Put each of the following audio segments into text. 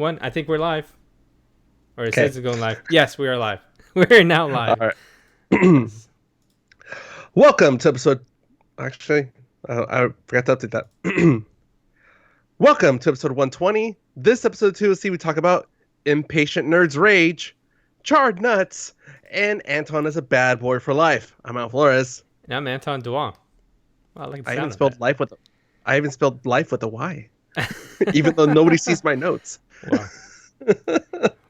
one. I think we're live. Or it Okay. says it's going live. Yes, we are live. We're now All live. right. Welcome to episode. Actually, I forgot to update that. Welcome to episode 120. This episode 2 we talk about impatient nerds rage, charred nuts, and Anton is a bad boy for life. I'm Al Flores. And I'm Anton Duong. Well, I like the I even sound of spelled that. life with. I even spelled life with a Y, even though nobody sees my notes. Wow.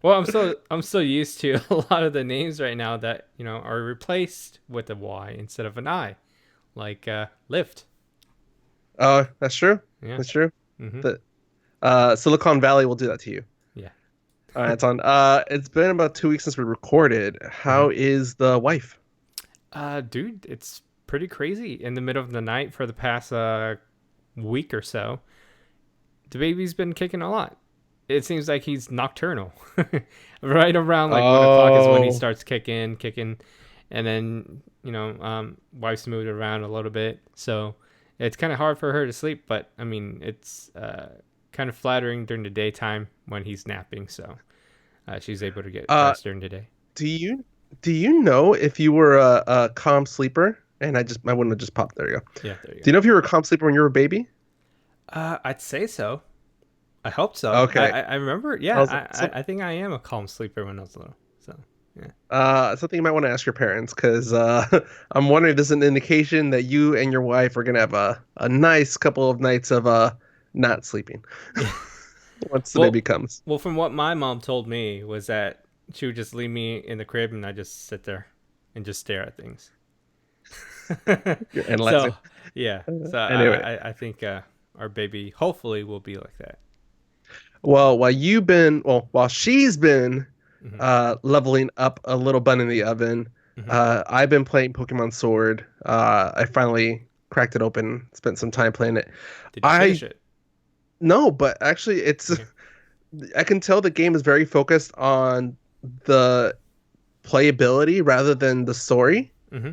Well, I'm so used to a lot of the names right now that are replaced with a Y instead of an I, like Lyft. Oh, that's true. Yeah. That's true. Mm-hmm. Silicon Valley will do that to you. Yeah. All right, Anton. It's been about 2 weeks since we recorded. Mm-hmm. How is the wife? Dude, it's pretty crazy. In the middle of the night for the past week or so, the baby's been kicking a lot. It seems like he's nocturnal. Right around like 1 o'clock is when he Oh, starts kicking, and then wife's moved around a little bit, so it's kind of hard for her to sleep. But I mean, it's kind of flattering during the daytime when he's napping, so she's able to get uh, rest during the day. do you know if you were a calm sleeper? And I wouldn't have just popped. There you go. Yeah, there you Do you know if you were a calm sleeper when you were a baby? go. I'd say so. I hope so. Okay. I remember. I Yeah, was I think I am a calm sleeper when I was little. So yeah. something you might want to ask your parents because I'm wondering if this is an indication that you and your wife are gonna have a nice couple of nights of not sleeping once the Well, baby comes. well, from what my mom told me was that she would just leave me in the crib and I just sit there and just stare at things. You're analyzing. So yeah, so Anyway. I think our baby hopefully will be like that. Well, while she's been Hmm. leveling up a little bun in the oven, Hmm. I've been playing Pokemon Sword. I finally cracked it open, spent some time playing it. Did you I finish it? No, but actually, Okay. I can tell the game is very focused on the playability rather than the story. Hmm.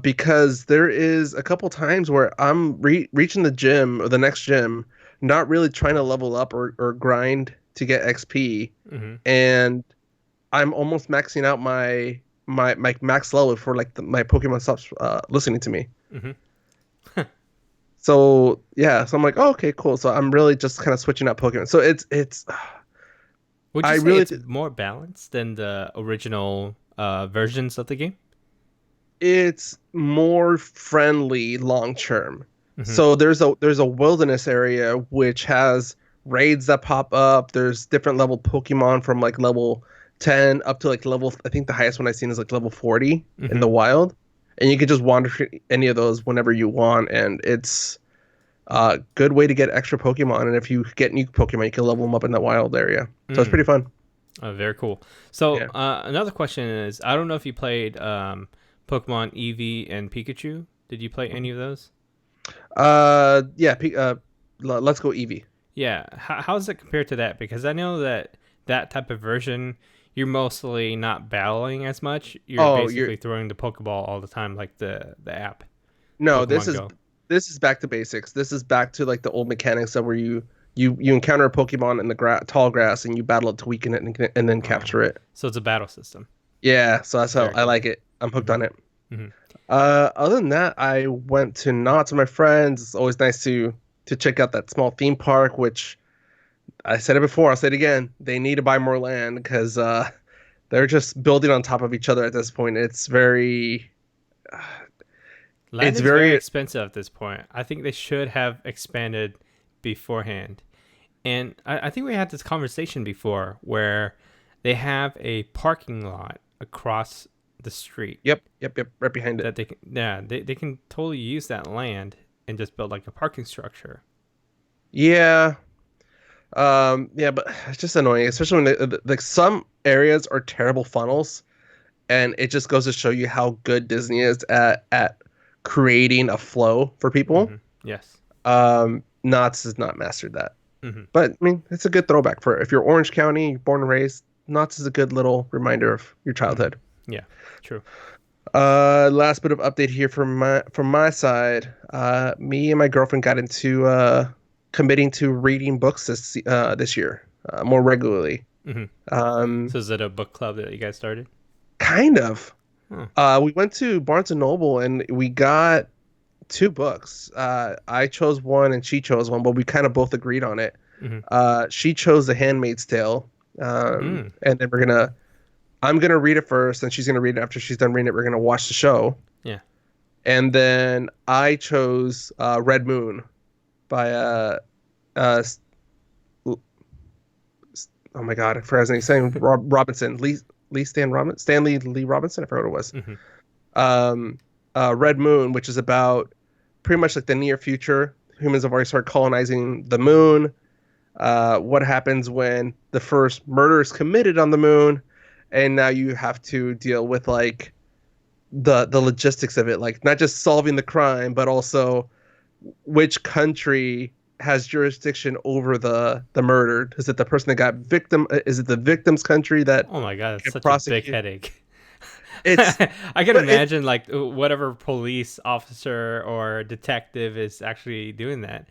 Because there is a couple times where I'm reaching the gym or the next gym, not really trying to level up or grind to get XP, Hmm. and I'm almost maxing out my max level before my Pokemon stops listening to me. Hmm. So yeah, so I'm like, oh, okay, cool. So I'm really just kind of switching out Pokemon. So it's Would you I say really it's more balanced than the original versions of the game? it's more friendly long term. Hmm. So there's a wilderness area which has raids that pop up. There's different level Pokemon from like level 10 up to like level, I think the highest one I've seen is like level 40 in Hmm. the wild. And you can just wander through any of those whenever you want. And it's a good way to get extra Pokemon. And if you get new Pokemon, you can level them up in that wild area. So it's pretty Mm. fun. Oh, very cool. So Yeah. another question is, I don't know if you played Pokemon Eevee and Pikachu. Did you play any of those? Yeah. Let's go Eevee. Yeah. How does it compare to that? Because I know that that type of version, you're mostly not battling as much. You're Oh, you're basically throwing the Pokeball all the time, like the app, no. This Pokemon is Go. this is back to basics. This is back to like the old mechanics of where you encounter a Pokemon in the tall grass and you battle it to weaken it and then Uh, capture it. so it's a battle system. Yeah, so that's how Very I cool. like it. I'm hooked Hmm. on it. Hmm. Other than that, I went to Knott's with my friends. It's always nice to check out that small theme park, which I said it before, I'll say it again. They need to buy more land because they're just building on top of each other at this point. Land It's is very very expensive at this point. I think they should have expanded beforehand. And I think we had this conversation before where they have a parking lot across the street yep, right behind it. that they can totally use that land and just build like a parking structure. Yeah, yeah, but it's just annoying, especially when like some areas are terrible funnels, and it just goes to show you how good Disney is at creating a flow for people. Hmm. Yes. Knott's has not mastered that. Hmm. But I mean, it's a good throwback for if you're Orange County, you're born and raised. Knott's is a good little reminder of your Hmm. childhood. Yeah, true. Last bit of update here from my side. Me and my girlfriend got into committing to reading books this year. more regularly. Hmm. Um, So is it a book club that you guys started? kind of. Huh. We went to Barnes and Noble and we got two books. I chose one and she chose one, but we kind of both agreed on it. Hmm. She chose The Handmaid's Tale, Mm. and then I'm gonna read it first, and she's gonna read it after she's done reading it. We're gonna watch the show, Yeah. and then I chose Red Moon by uh, s- oh my god, I forgot his name. Robinson, Stanley Lee Robinson. I forgot what it was. Hmm. Um, Red Moon, which is about pretty much like the near future. Humans have already started colonizing the moon. What happens when the first murder is committed on the moon, and now you have to deal with like the logistics of it, like not just solving the crime, but also which country has jurisdiction over the murder. Is it the person that got victim? Is it the victim's country that Oh my god, it's can such a big prosecute? headache. It's I can but it imagine like whatever police officer or detective is actually doing that,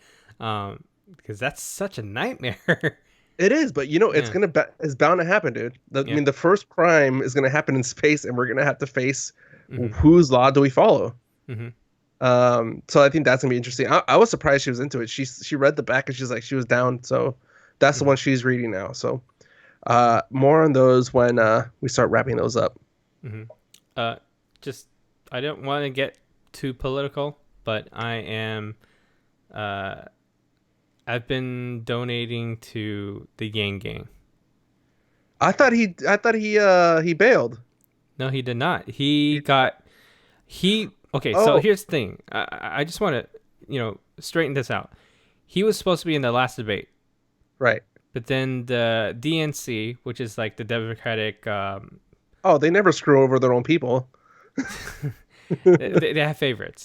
because that's such a nightmare. it is, but it's Yeah, it's bound to happen, dude. I yeah. mean, the first crime is gonna happen in space, and we're gonna have to face Hmm. whose law do we follow. Hmm. So I think that's gonna be interesting. I was surprised she was into it. She read the back and she's like she was down. So that's the Hmm. one she's reading now. So more on those when we start wrapping those up. Hmm. Uh, just I don't want to get too political, but I am. Uh, I've been donating to the Yang Gang. I thought he bailed. No, he did not. He got he. Okay, so Oh, here's the thing. I just want to straighten this out. He was supposed to be in the last debate, right. but then the DNC, which is like the Democratic, Oh, they never screw over their own people. they have favorites.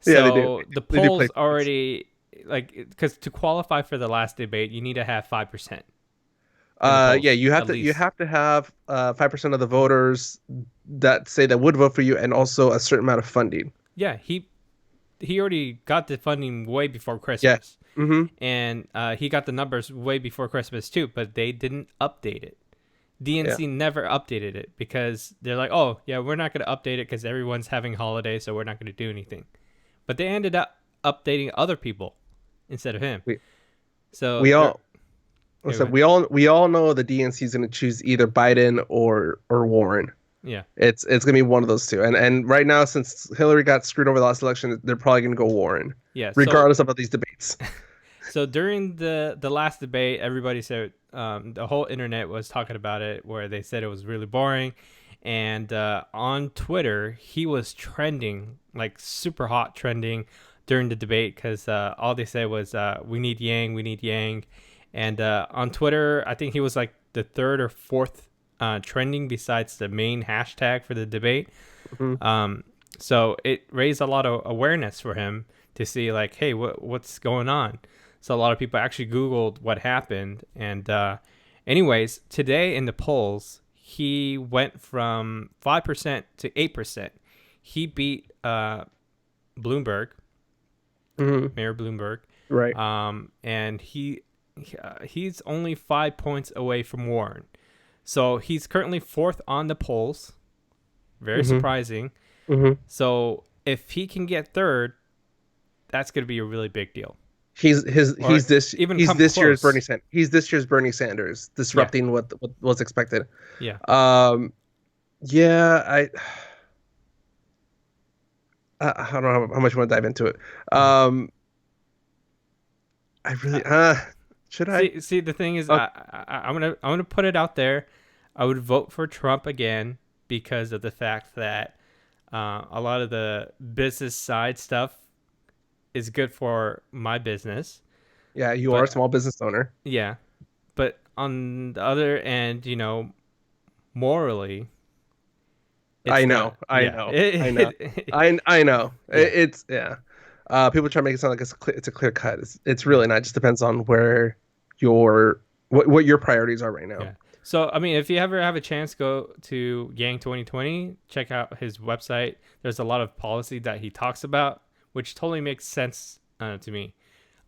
Yeah, they do. So the They do play polls favorites. already like because to qualify for the last debate, you need to have 5% in the Yeah, polls you have at to you least. have to have 5% of the voters that say that would vote for you, and also a certain amount of funding. Yeah, he already got the funding way before Yeah. Christmas, Mm-hmm. and he got the numbers way before Christmas too. But they didn't update it. Yeah. DNC never updated it because they're like, oh yeah, we're not going to update it because everyone's having holidays, so we're not going to do anything. But they ended up updating other people instead of him. We So we they're all yeah, go listen. ahead. We all know the DNC is going to choose either Biden or Warren. Yeah, It's gonna be one of those two. And right now, since Hillary got screwed over the last election, they're probably gonna go Warren, yeah. So regardless of these debates. so during the last debate, everybody said the whole internet was talking about it, where they said it was really boring, and on Twitter he was trending like super hot trending during the debate because all they said was we need Yang, we need Yang, and on Twitter I think he was like the third or fourth trending besides the main hashtag for the debate. Hmm. Um, so it raised a lot of awareness for him to see like, hey, what's going on? So a lot of people actually Googled what happened. And anyways, today in the polls, he went from 5% to 8%. He beat Bloomberg, Hmm. Mayor Bloomberg, Right. and he's only 5 points away from Warren. So he's currently fourth on the polls. Very Hmm. surprising. Hmm. So if he can get third, that's going to be a really big deal. Or even He's come this year's close. Bernie Sanders, Yeah. disrupting what was expected. Yeah. Um, yeah, I don't know how much you want to dive into it. Mhm. Um, I Uh, really should I? see, the thing is, Uh, I'm gonna put it out there. I would vote for Trump again because of the fact that a lot of the business side stuff is good for my business. yeah, you are a But small business owner. yeah, but on the other end, morally, I it's know, not. I Yeah. know, I know, I know. Yeah. It's yeah. People try to make it sound like it's a clear cut. It's Yeah. really not. It just depends on where your what your priorities are right now. Yeah. So, I mean, if you ever have a chance, go to Yang 2020, check out his website. There's a lot of policy that he talks about, which totally makes sense to me.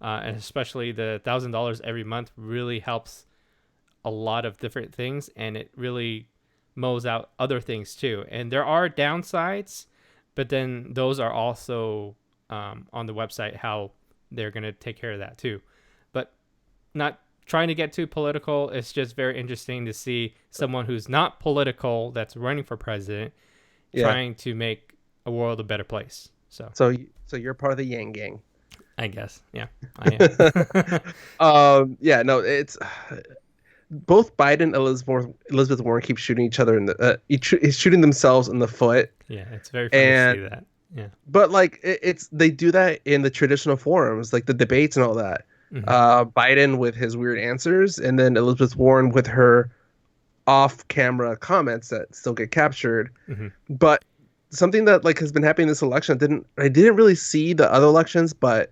And especially the $1,000 every month really helps a lot of different things, and it really mows out other things too. And there are downsides, but then those are also on the website how they're going to take care of that too. But not trying to get too political. It's just very interesting to see someone who's not political that's running for president trying to make a world a better place. So you're part of the Yang gang. I guess. Yeah, I am. Yeah, no, it's both Biden and Elizabeth Warren keep shooting each other in the shooting themselves in the foot. Yeah, it's very funny to see that. Yeah. But like it's they do that in the traditional forums, like the debates and all that. Biden with his weird answers, and then Elizabeth Warren with her off-camera comments that still get captured. But something that like has been happening this election, I didn't really see the other elections, but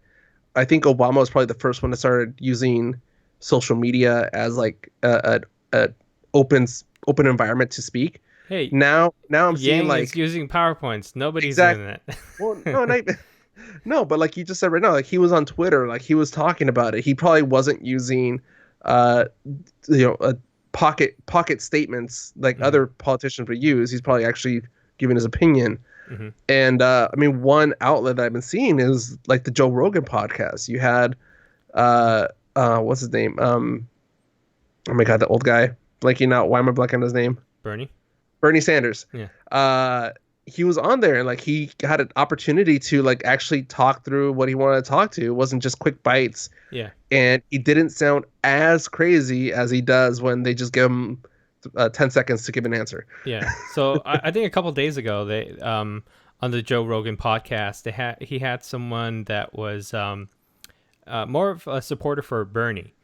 I think Obama was probably the first one to start using social media as like a open environment to speak. Hey, now I'm seeing Yang like is using PowerPoints. Nobody's doing that. Well, no, but like you just said right now, like he was on Twitter, like he was talking about it. He probably wasn't using, pocket statements like other politicians would use. He's probably actually giving his opinion. And I mean, one outlet that I've been seeing is like the Joe Rogan podcast. You had, what's his name? Oh my God, the old guy. Blanking out. Why am I blanking on his name? Bernie Sanders. Yeah. He was on there and like he had an opportunity to like actually talk through what he wanted to talk to. It wasn't just quick bites. Yeah. And he didn't sound as crazy as he does when they just give him 10 seconds to give an answer. Yeah. So I think a couple of days ago, they on the Joe Rogan podcast, he had someone that was more of a supporter for Bernie.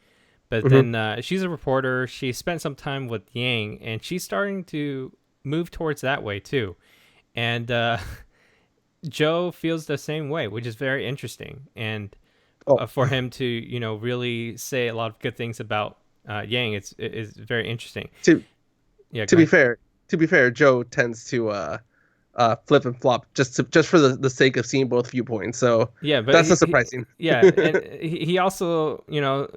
But then she's a reporter. She spent some time with Yang, and she's starting to move towards that way too. And Joe feels the same way, which is very interesting. And for him to, really say a lot of good things about Yang, it's very interesting. To be fair, Joe tends to flip and flop just for the sake of seeing both viewpoints. So yeah, but that's not surprising. And he also,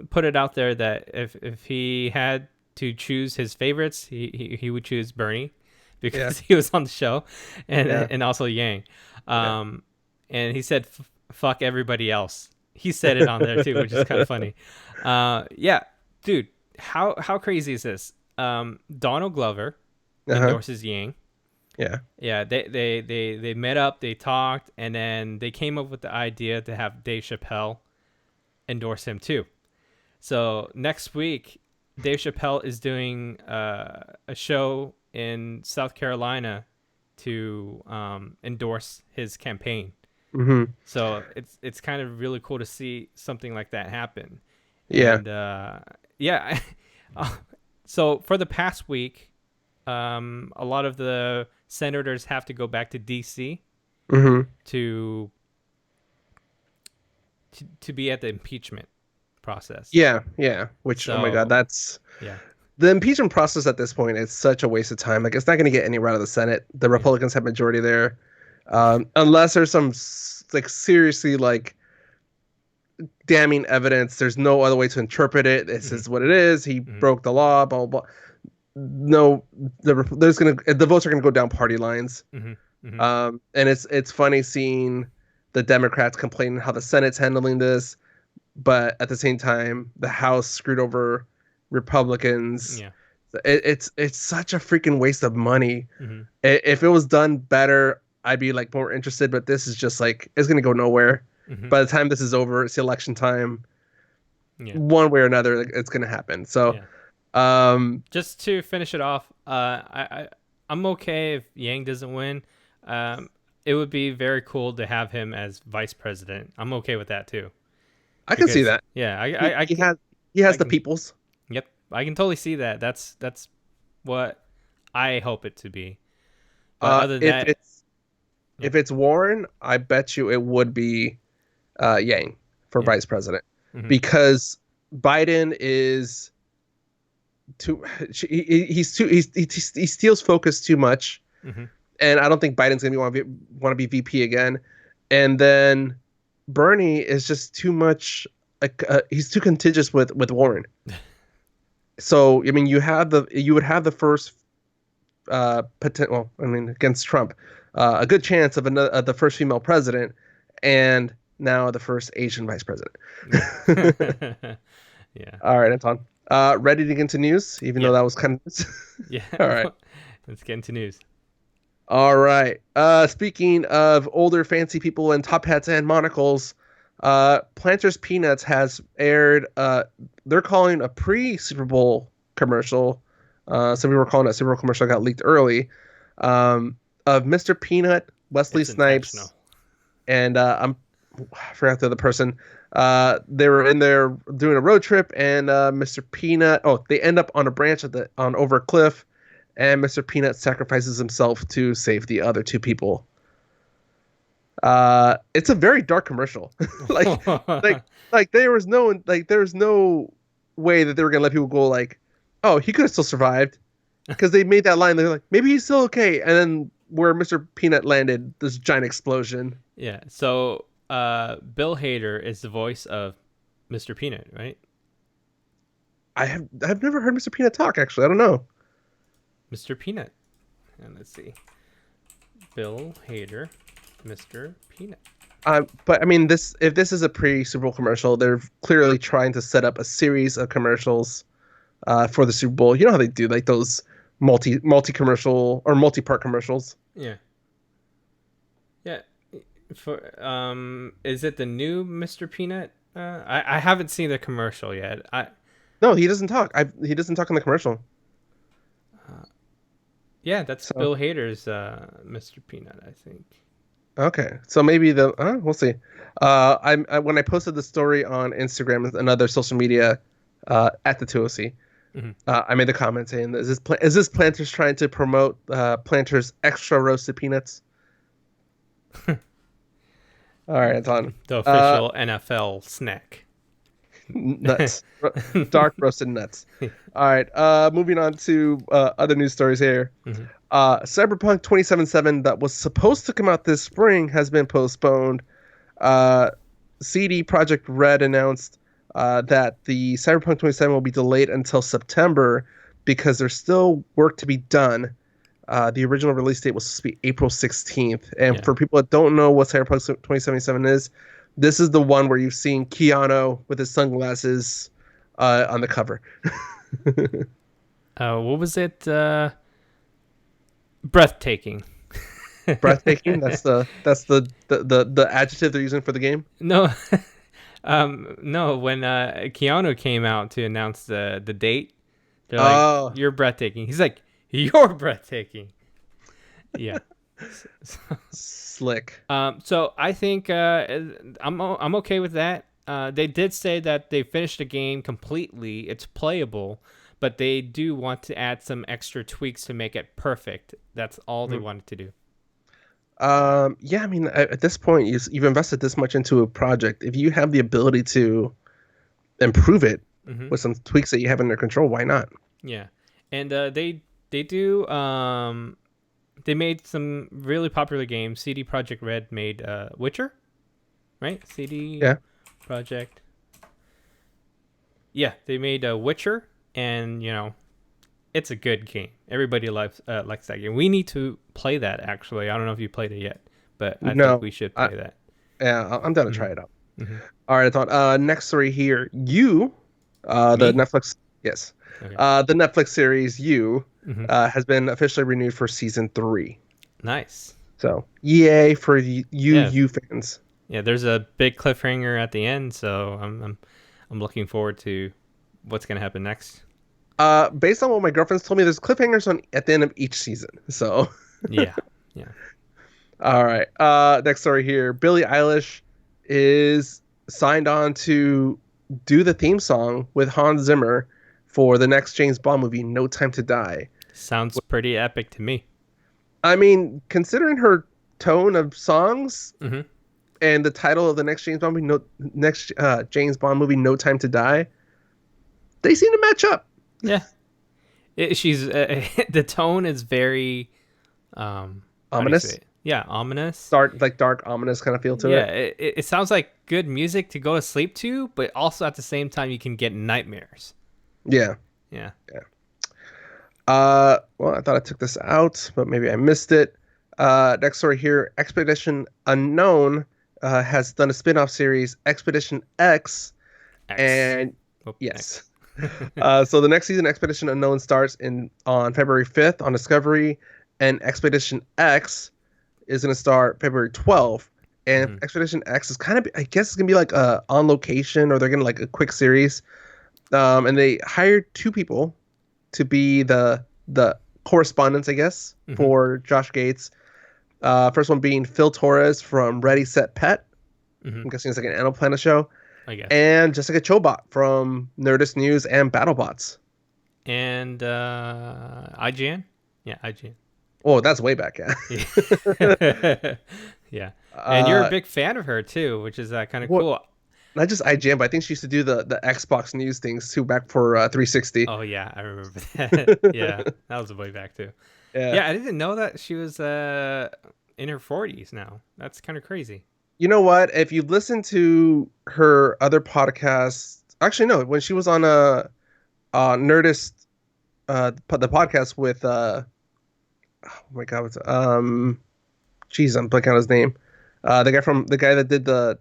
put it out there that if he had to choose his favorites, he would choose Bernie. Because he was on the show, and also Yang, and he said "fuck everybody else." He said it on there too, which is kind of funny. Dude, how crazy is this? Donald Glover endorses Yang. Yeah. They met up, they talked, and then they came up with the idea to have Dave Chappelle endorse him too. So next week, Dave Chappelle is doing a show in South Carolina to endorse his campaign. So it's kind of really cool to see something like that happen. And so for the past week, a lot of the senators have to go back to DC to be at the impeachment process. Which, oh my God, that's the impeachment process at this point is such a waste of time. Like, it's not going to get anywhere out of the Senate. The Republicans have majority there, unless there's some like seriously like damning evidence. There's no other way to interpret it. This is what it is. He broke the law. Blah blah blah. No, the votes are gonna go down party lines. And it's funny seeing the Democrats complaining how the Senate's handling this, but at the same time the House screwed over Republicans. It's such a freaking waste of money. If it was done better, I'd be like more interested, but this is just like, it's gonna go nowhere. By the time this is over, it's the election time. One way or another, it's gonna happen. So just to finish it off, I'm okay if Yang doesn't win. It would be very cool to have him as vice president. I'm okay with that too. I can see that. Yeah, he has the peoples. Yep, I can totally see that. That's what I hope it to be. Other than that, if it's Warren, I bet you it would be Yang for vice president, because Biden is he steals focus too much, and I don't think Biden's gonna want to be VP again. And then Bernie is just too much. Like he's too contentious with Warren. So I mean, you would have the first potential. Well, I mean, against Trump, a good chance of the first female president, and now the first Asian vice president. Yeah. Yeah. All right, Anton. Ready to get into news, even though Yep. that was kind of. Yeah. All right. Let's get into news. All right. Speaking of older fancy people in top hats and monocles, Planters Peanuts has aired. They're calling a pre-Super Bowl commercial. Some people were calling it a Super Bowl commercial. Got leaked early. Of Mr. Peanut, Wesley It's intentional. Snipes, and I forgot the other person. They were in there doing a road trip, and Mr. Peanut. Oh, they end up on a branch on over a cliff, and Mr. Peanut sacrifices himself to save the other two people. It's a very dark commercial. like, like, there was no way that they were gonna let people go like, oh, he could have still survived, because they made that line. They're like, maybe he's still okay, and then where Mr. Peanut landed, this giant explosion. Yeah. So, Bill Hader is the voice of Mr. Peanut, right? I've never heard Mr. Peanut talk. Actually, I don't know. Mr. Peanut. And let's see. Bill Hader, Mr. Peanut. But I mean, if this is a pre-Super Bowl commercial, they're clearly trying to set up a series of commercials for the Super Bowl. You know how they do like those multi commercial or multi-part commercials. Yeah. Yeah. For is it the new Mr. Peanut? I haven't seen the commercial yet. No, he doesn't talk. He doesn't talk in the commercial. Yeah, that's So Bill Hader's Mr. Peanut, I think. okay, so maybe we'll see. When I posted the story on Instagram and other social media at the 2OC, Mm-hmm. I made the comment saying, is this Planters trying to promote Planters extra roasted peanuts? All right, Anton. The official NFL snack. Nuts. Dark roasted nuts. All right, moving on to other news stories here. Mm-hmm. Cyberpunk 2077 that was supposed to come out this spring has been postponed. CD Projekt Red announced that the Cyberpunk 27 will be delayed until September because there's still work to be done. The original release date was supposed to be April 16th. And Yeah. for people that don't know what Cyberpunk 2077 is, this is the one where you've seen Keanu with his sunglasses on the cover. What was it? Breathtaking. Breathtaking. That's the adjective they're using for the game. No, no. When Keanu came out to announce the date, they're like, "You're breathtaking." He's like, "You're breathtaking." Yeah. Slick. So I think I'm okay with that. They did say that they finished the game completely. It's playable, but they do want to add some extra tweaks to make it perfect. That's all they wanted to do. Yeah, I mean, at this point, you've invested this much into a project. If you have the ability to improve it with some tweaks that you have under control, why not? Yeah, and they do. They made some really popular games. CD Projekt Red made Witcher, right? CD Projekt. Yeah, they made Witcher, and it's a good game. Everybody likes that game. We need to play that, actually. I don't know if you played it yet, but I think we should play that. Yeah, I'm down to try it out. All right, I thought next story here. The Netflix, yes, Okay. the Netflix series has been officially renewed for season 3. Nice. So yay for you fans. Yeah, there's a big cliffhanger at the end, so I'm looking forward to what's gonna happen next. Based on what my girlfriend's told me, there's cliffhangers at the end of each season. So Yeah. All right. Next story here. Billie Eilish is signed on to do the theme song with Hans Zimmer for the next James Bond movie, No Time to Die. Sounds pretty epic to me. I mean, considering her tone of songs and the title of the next James Bond movie, No Time to Die, they seem to match up. Yeah. She's the tone is very Ominous. Yeah, ominous. Dark, ominous kind of feel to it. Yeah, it sounds like good music to go to sleep to, but also at the same time you can get nightmares. Yeah. Yeah. Yeah. Well, I thought I took this out, but maybe I missed it. Next story here: Expedition Unknown has done a spin-off series, Expedition X, X. and Oh, yes. X. So the next season, Expedition Unknown, starts on February 5th on Discovery, and Expedition X is going to start February 12th. And Hmm. Expedition X is kind of, I guess, it's gonna be like on location, or they're gonna like a quick series. And they hired two people to be the correspondents, I guess, Hmm. for Josh Gates. First one being Phil Torres from Ready Set Pet. Hmm. I'm guessing it's like an Animal Planet show, I guess. and Jessica Chobot from Nerdist News and BattleBots. And IGN. Yeah, IGN. Oh, that's way back, yeah. Yeah. Yeah. And you're a uh, big fan of her too, which is kind of what? cool. Not just IGN, but I think she used to do the Xbox News things too back for 360. Oh yeah, I remember that. Yeah, that was way back too. Yeah. Yeah, I didn't know that she was in her 40s now. That's kind of crazy. You know what? If you listen to her other podcasts, actually no, when she was on Nerdist, the podcast with oh my god, what's geez, I'm blanking on his name. The guy that did the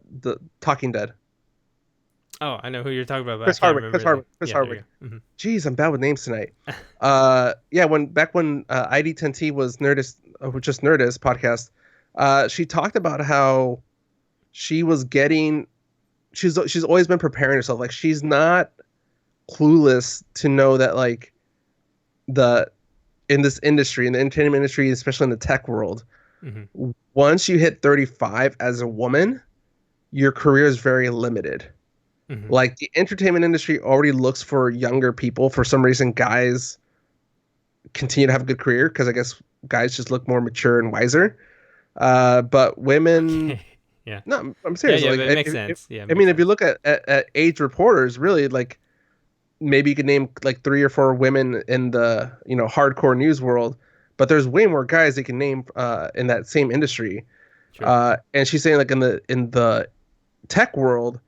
Talking Dead. Oh, I know who you're talking about, but I Chris can't Hardwick. remember Chris his name. Hardwick. Chris Yeah, there Hardwick. you go. Jeez, I'm bad with names tonight. Yeah, when ID10T was Nerdist, just Nerdist podcast, she talked about how she was getting, she's always been preparing herself. Like she's not clueless to know that like the in this industry, in the entertainment industry, especially in the tech world, Hmm. once you hit 35 as a woman, your career is very limited. Hmm. Like the entertainment industry already looks for younger people. For some reason, guys continue to have a good career because I guess guys just look more mature and wiser. But women, Okay. Yeah. no, I'm Yeah, serious. yeah, Like, but it makes sense. Yeah, it I makes mean, if you sense. look at age reporters, really, like maybe you could name like three or four women in the hardcore news world, but there's way more guys they can name in that same industry. True. And she's saying like in the tech world,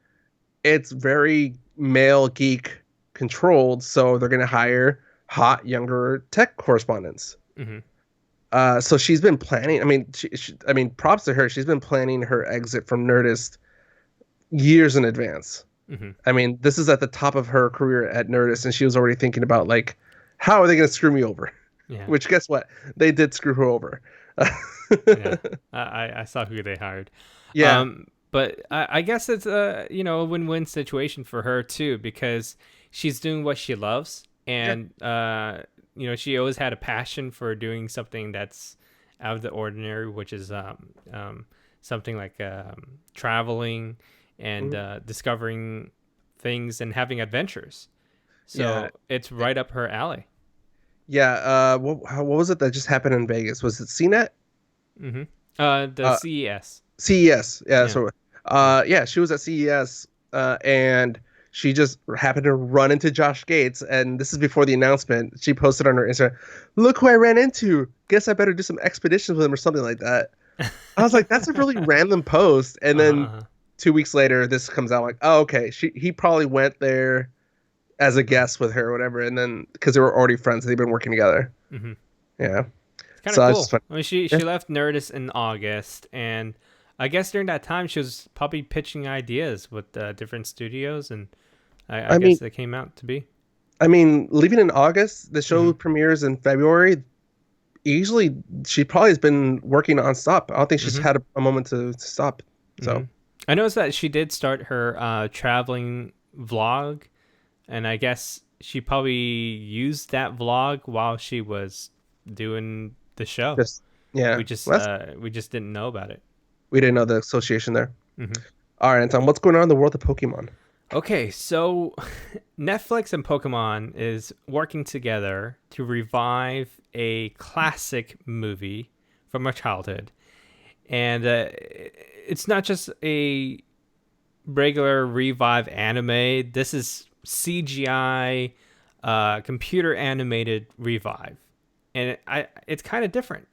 it's very male geek controlled, so they're gonna hire hot younger tech correspondents. Hmm. So she's been planning. I mean, I mean, props to her. She's been planning her exit from Nerdist years in advance. Hmm. I mean, this is at the top of her career at Nerdist, and she was already thinking about like, how are they gonna screw me over? Yeah. Which guess what? They did screw her over. Yeah. I saw who they hired. Yeah, But I guess it's a win-win situation for her too, because she's doing what she loves, yeah, and she always had a passion for doing something that's out of the ordinary, which is something like traveling and mhm, discovering things and having adventures. yeah, So it's right up her alley. yeah. What was it that just happened in Vegas? Was it CNET? Hmm. The Uh, CES. CES. Yeah. Yeah. So, Yeah. yeah, she was at CES, and she just happened to run into Josh Gates, and this is before the announcement. She posted on her Instagram, "Look who I ran into. Guess I better do some expeditions with him or something like that." I was like, "That's a really random post." And Uh-huh, then uh-huh. 2 weeks later, this comes out like, "Oh, okay. He probably went there as a guest with her or whatever." And then because they were already friends, they've been working together. Hmm. Yeah. It's kind of So that's just cool. fun. I mean, she Yeah. she left Nerdist in August, and I guess during that time she was probably pitching ideas with different studios, and I I guess mean, they came out to be. leaving in August, the Hmm. show premieres in February. Easily, she probably has been working nonstop. I don't think she's Hmm. had a moment to stop. Hmm. So, I noticed that she did start her traveling vlog, and I guess she probably used that vlog while she was doing the show. just yeah. We just Well, we just didn't know about it. we didn't know the association there. Hmm. All right, Anton, what's going on in the world of Pokemon? Okay, so Netflix and Pokemon is working together to revive a classic movie from our childhood. And it's not just a regular revive anime. This is CGI, computer animated revive. And it's kind of different.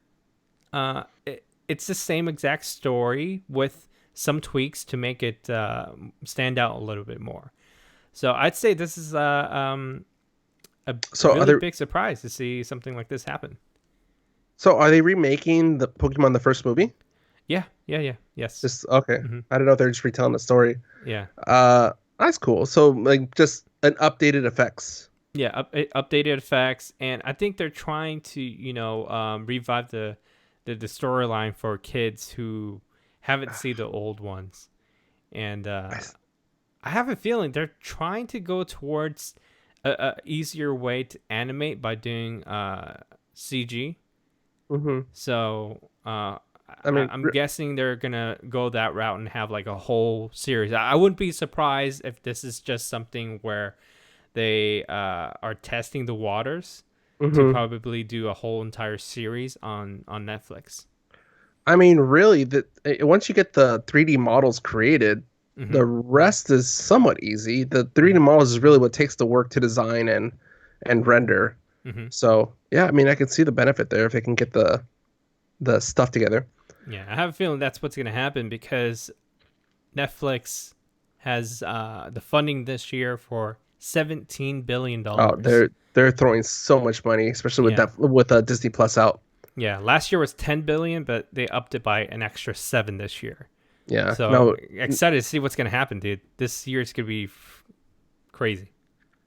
It's the same exact story with some tweaks to make it stand out a little bit more. So I'd say this is a So are really they big surprise to see something like this happen. so are they remaking the Pokemon the first movie? Yeah, yeah, yeah, yes. Just okay. Hmm. I don't know if they're just retelling the story. Yeah, That's cool. So like just an updated effects. yeah. Updated effects, and I think they're trying to, revive the storyline for kids who haven't seen the old ones, and I have a feeling they're trying to go towards a easier way to animate by doing CG. Mm-hmm. So I mean, I'm guessing they're gonna go that route and have like a whole series. I wouldn't be surprised if this is just something where they are testing the waters to mhm. probably do a whole entire series on Netflix. I mean, really, once you get the 3D models created, Hmm. the rest is somewhat easy. The 3D Hmm. models is really what takes the work to design and render. Hmm. So yeah, I mean, I can see the benefit there if they can get the stuff together. Yeah, I have a feeling that's what's gonna happen because Netflix has the funding this year for $17 billion. Oh, they're throwing so much money, especially with Yeah. that with Disney Plus out. Yeah, last year was 10 billion, but they upped it by an extra 7 this year. Yeah, So no, excited to see what's gonna happen, dude. This year's gonna be crazy.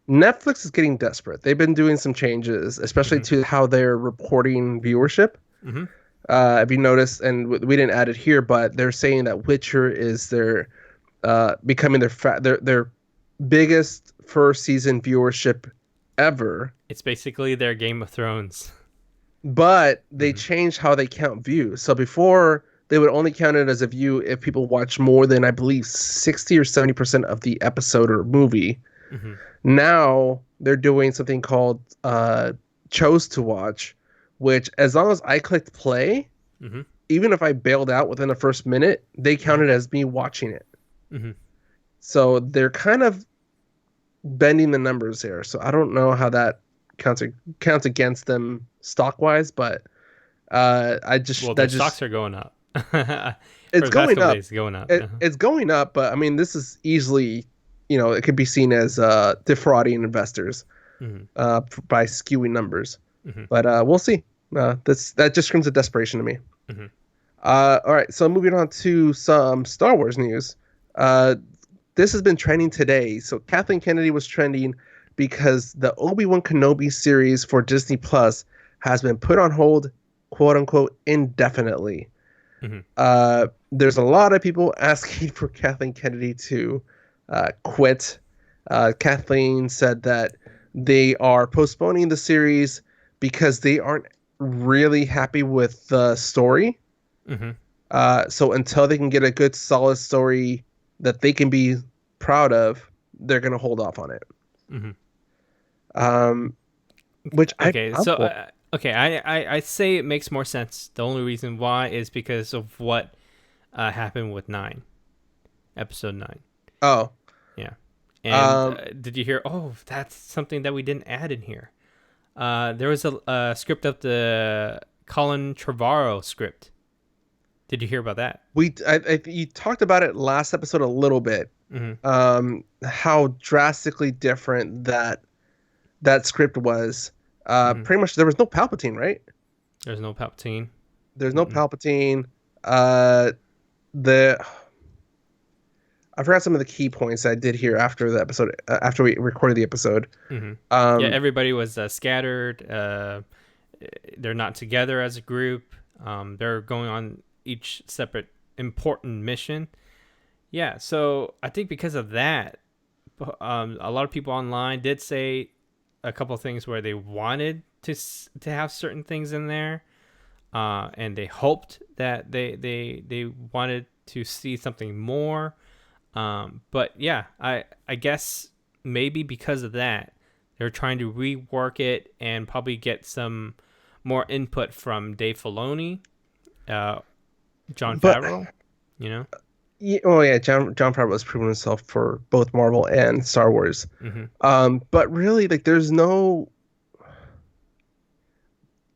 Netflix is getting desperate. They've been doing some changes, especially Hmm. to how they're reporting viewership. Hmm. Have you noticed? And we didn't add it here, but they're saying that Witcher is their becoming their biggest first season viewership ever. It's basically their Game of Thrones. But they Hmm. changed how they count views. So before they would only count it as a view if people watch more than I believe 60 or 70% of the episode or movie. Hmm. Now they're doing something called chose to watch, which as long as I clicked play, Hmm. even if I bailed out within the first minute, they Hmm. count it as me watching it. Hmm. So they're kind of bending the numbers here. So I don't know how that counts against them stock wise, but I Well, just their that stocks just are going up. For it's the past going couple up. days, it's going up. Uh-huh. It's going up, but I mean this is easily, it could be seen as defrauding investors Hmm. by skewing numbers. Hmm. But we'll see. That just screams of desperation to me. Hmm. All right, so moving on to some Star Wars news. Uh, this has been trending today. So Kathleen Kennedy was trending because the Obi-Wan Kenobi series for Disney Plus has been put on hold, quote unquote, indefinitely. Hmm. There's a lot of people asking for Kathleen Kennedy to quit. Kathleen said that they are postponing the series because they aren't really happy with the story. Hmm. So until they can get a good, solid story that they can be proud of, they're gonna hold off on it. Hmm. Um, which Okay, I'm so for. okay, I say it makes more sense. The only reason why is because of what happened with episode 9. Oh, Yeah, and um, did you hear? Oh, that's something that we didn't add in here. There was a script of the Colin Trevorrow script. Did you hear about that? you talked about it last episode a little bit. Hmm. How drastically different that script was. Hmm. Pretty much there was no Palpatine, right? There's no Palpatine. There's no Mm-mm. Palpatine. Uh, the I forgot some of the key points I did here after the episode, after we recorded the episode. Hmm. Yeah, Um, everybody was scattered. They're not together as a group. They're going on each separate important mission. Yeah, so I think because of that, a lot of people online did say a couple of things where they wanted to have certain things in there, and they hoped that they wanted to see something more. But yeah, I guess maybe because of that, they're trying to rework it and probably get some more input from Dave Filoni, uh, John but Favreau. You know. oh yeah, John Favreau has proven himself for both Marvel and Star Wars. Mm-hmm. But really, like,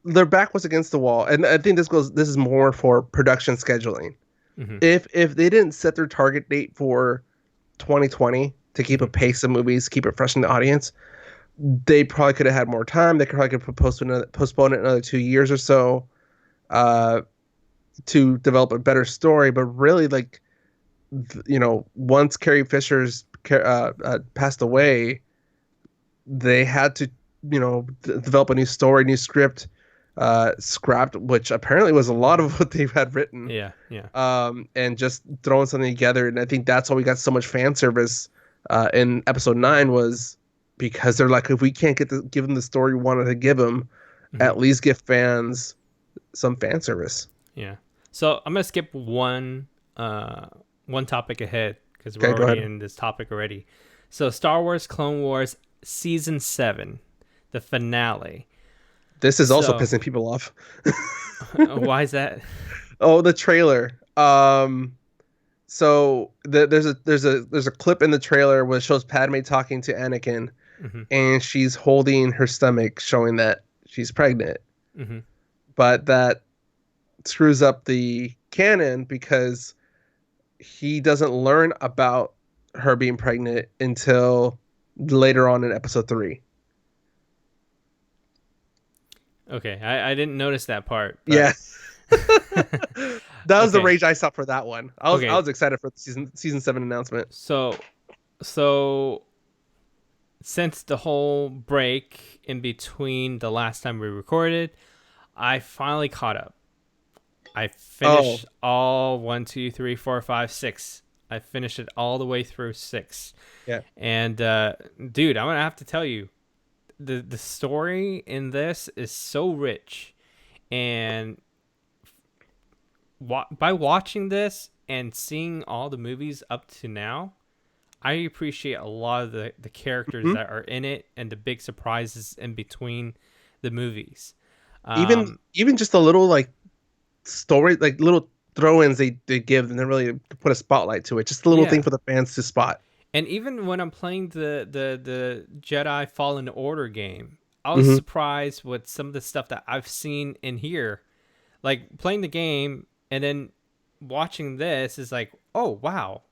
their back was against the wall, and I think this is more for production scheduling. Mm-hmm. If they didn't set their target date for 2020 to keep Mm-hmm. a pace of movies, keep it fresh in the audience, they probably could have had more time. They probably could postpone it another 2 years or so, uh, to develop a better story. But really, like, once Carrie Fisher's passed away, they had to, develop a new story, new script, scrapped, which apparently was a lot of what they had written. Yeah, yeah. And just throwing something together. And I think that's why we got so much fan service in episode 9, was because they're like, if we can't give them the story we wanted to give them, at least give fans some fan service. Yeah. So I'm gonna skip one topic ahead because we're Okay, go already ahead. in this topic already. So Star Wars Clone Wars Season 7, the finale. This is also So pissing people off. why is that? Oh, the trailer. So there's a clip in the trailer where it shows Padme talking to Anakin, Mm-hmm. and she's holding her stomach, showing that she's pregnant. Mm-hmm. But that screws up the canon because he doesn't learn about her being pregnant until later on in episode 3. Okay, I didn't notice that part. But... Yeah. That was the Okay. rage I saw for that one. I Okay. was excited for the season 7 announcement. So since the whole break in between the last time we recorded, I finally caught up. I finished all 1, 2, 3, 4, 5, 6. I finished it all the way through 6. Yeah. And dude, I'm gonna have to tell you, the story in this is so rich, and by watching this and seeing all the movies up to now, I appreciate a lot of the characters that are in it and the big surprises in between the movies. Even just a little like story, like little throw-ins they give, and they really put a spotlight to it. Just a little thing for the fans to spot. And even when I'm playing the Jedi Fallen Order game, I was surprised with some of the stuff that I've seen in here. Like playing the game and then watching this is like, oh wow.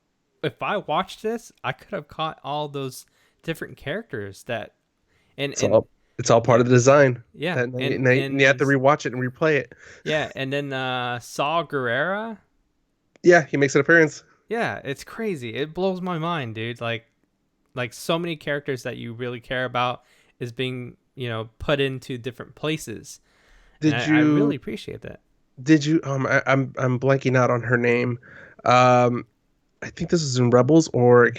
If I watched this, I could have caught all those different characters that It's all part of the design. Yeah. And you have to rewatch it and replay it. Yeah, and then Saw Gerrera. Yeah, he makes an appearance. Yeah, it's crazy. It blows my mind, dude. Like so many characters that you really care about is being, put into different places. I really appreciate that. Did you I'm blanking out on her name. I think this is in Rebels, or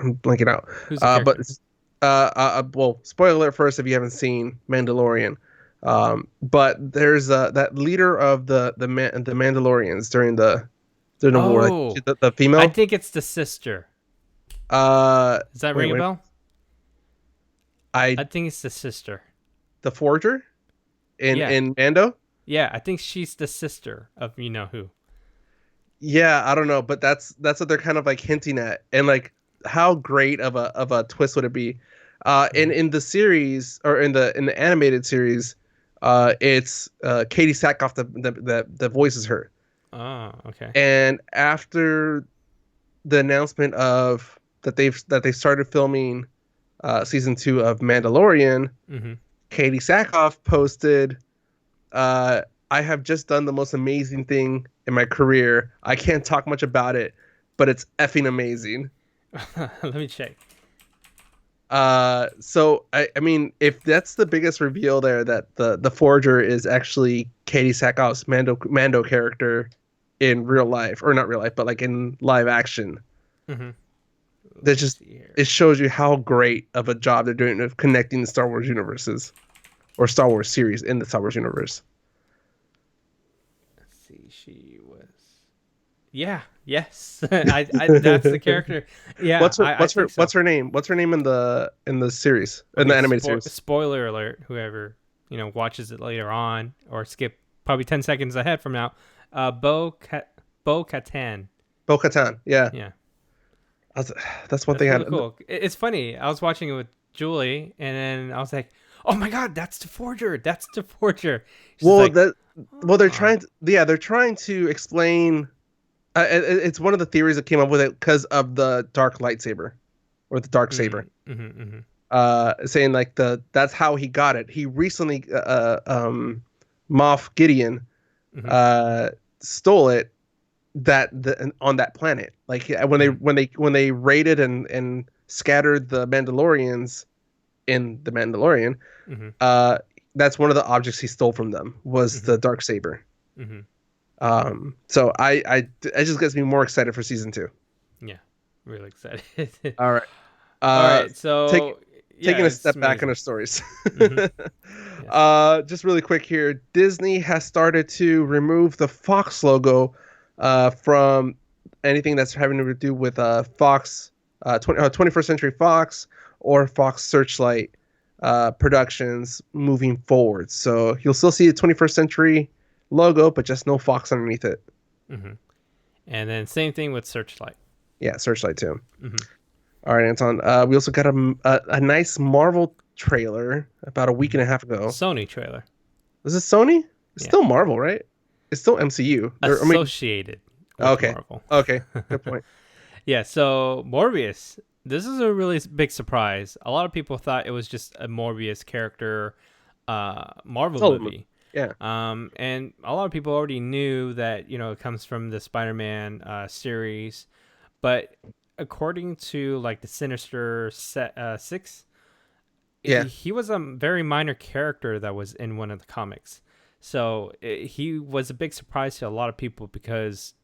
I'm blanking out. Who's the But well, spoiler alert first if you haven't seen Mandalorian. But there's that leader of the Mandalorians during the war, like the female. I think it's the sister. Does that ring a bell? I think it's the sister. The Forger in Mando? Yeah, I think she's the sister of you know who. Yeah, I don't know, but that's what they're kind of like hinting at, and like how great of a twist would it be? In the series, or in the animated series, it's Katie Sackhoff that voices her. Oh, okay. And after the announcement of that they started filming season 2 of Mandalorian, Katie Sackhoff posted, "I have just done the most amazing thing in my career. I can't talk much about it, but it's effing amazing." Let me check. So I mean, if that's the biggest reveal there, that the Forger is actually Katie Sackhoff's Mando character in real life, or not real life, but like in live action, that just it shows you how great of a job they're doing of connecting the Star Wars universes, or Star Wars series in the Star Wars universe. Let's see, she was. Yeah. Yes. I that's the character. Yeah. What's her name? What's her name in the series, in the animated series? Spoiler alert! Whoever watches it later on, or skip probably 10 seconds ahead from now. Bo-Katan. Bo-Katan. Yeah. Yeah. That's one thing. Really cool. It's funny. I was watching it with Julie, and then I was like, "Oh my god, that's the Forger! That's the Forger!" They're trying to explain. It's one of the theories that came up with it because of the dark lightsaber, or the dark saber. saying like that's how he got it. He recently Moff Gideon Mm-hmm. stole it on that planet. Like when they raided and scattered the Mandalorians in the Mandalorian, Mm-hmm. that's one of the objects he stole from them was Mm-hmm. the dark saber. Mm-hmm. So it just gets me more excited for season 2. Yeah, really excited. All right. All Uh, right, take, so Taking yeah, a it's step back in our amazing. stories. Mm-hmm. Yes. Just really quick here. Disney has started to remove the Fox logo from anything that's having to do with Fox, 21st Century Fox or Fox Searchlight productions moving forward. So you'll still see the 21st Century logo, but just no Fox underneath it. Mm-hmm. And then same thing with Searchlight. Yeah, Searchlight too. Mm-hmm. All right, Anton. We also got a nice Marvel trailer about a week Mm-hmm. and a half ago. Sony trailer. Is it Sony? It's Yeah. still Marvel, right? It's still MCU. I mean, Associated with okay, Marvel. okay, good point. Yeah, so Morbius. This is a really big surprise. A lot of people thought it was just a Morbius character Marvel Solo movie. Yeah, And a lot of people already knew that, it comes from the Spider-Man series. But according to like the Sinister Six, yeah, he was a very minor character that was in one of the comics. So he was a big surprise to a lot of people because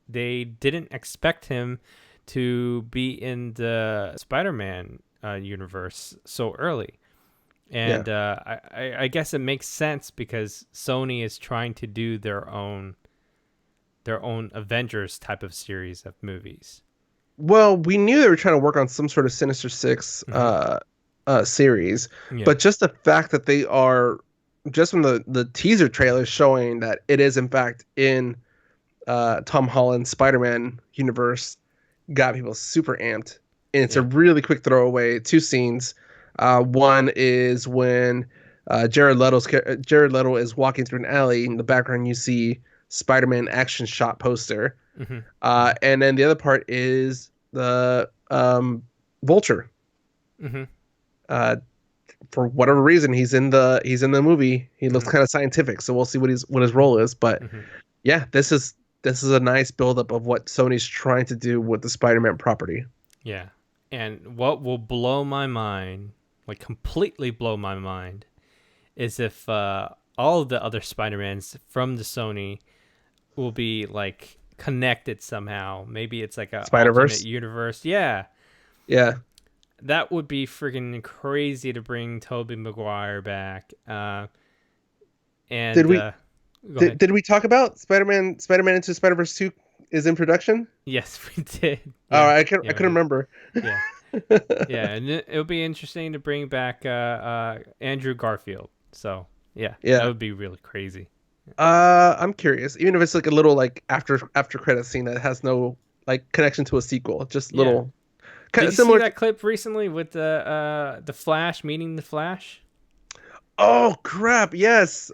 they didn't expect him to be in the Spider-Man universe so early. And yeah. I guess it makes sense because Sony is trying to do their own Avengers type of series of movies. Well, we knew they were trying to work on some sort of Sinister Six series, Yeah. but just the fact that they are just from the teaser trailer showing that it is in fact in Tom Holland's Spider-Man universe got people super amped. And it's a Yeah. really quick throwaway. 2 scenes. One is when Jared Leto is walking through an alley. In the background, you see Spider-Man action shot poster. Mm-hmm. And then the other part is the Vulture. Mm-hmm. Uh, for whatever reason, he's in the movie. He looks Mm-hmm. kind of scientific, so we'll see what his role is. But Mm-hmm. yeah, this is a nice buildup of what Sony's trying to do with the Spider-Man property. Yeah. And what will blow my mind, like completely blow my mind, is if all of the other Spider-Mans from the Sony will be like connected somehow. Maybe it's like a alternate Spider-Verse. universe. Yeah. Yeah. That would be freaking crazy to bring Tobey Maguire back. And Did we go ahead. did we talk about Spider-Man Into Spider-Verse 2 is in production? Yes, we did. Oh, Yeah. I Yeah, couldn't we did. remember. Yeah. Yeah, and it'll be interesting to bring back Andrew Garfield. So yeah, that Yeah. would be really crazy. I'm curious. Even if it's like a little like after credit scene that has no like connection to a sequel, just Yeah. little kind Did of you similar. see that clip recently with the Flash meeting the Flash? Oh crap! Yes.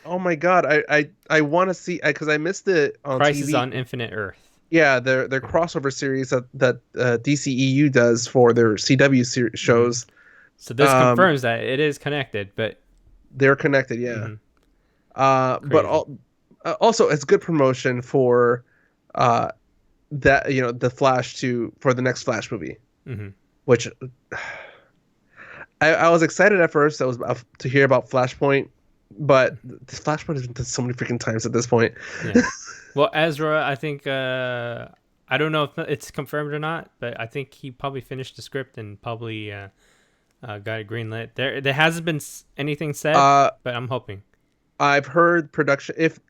Oh my God. I want to see because I missed it on Crisis TV. on Infinite Earth. Yeah, their crossover series that DCEU does for their CW shows. So this Um, confirms that it is connected, but they're connected. Yeah. mhm, But crazy. also it's good promotion for uh that the Flash for the next Flash movie, Hmm. which I was excited at first. I was to hear about Flashpoint, but the Flashpoint has been done so many freaking times at this point. Yeah. Well, Ezra, I think I don't know if it's confirmed or not, but I think he probably finished the script and probably got it greenlit. There hasn't been anything said, but I'm hoping. I've heard production. If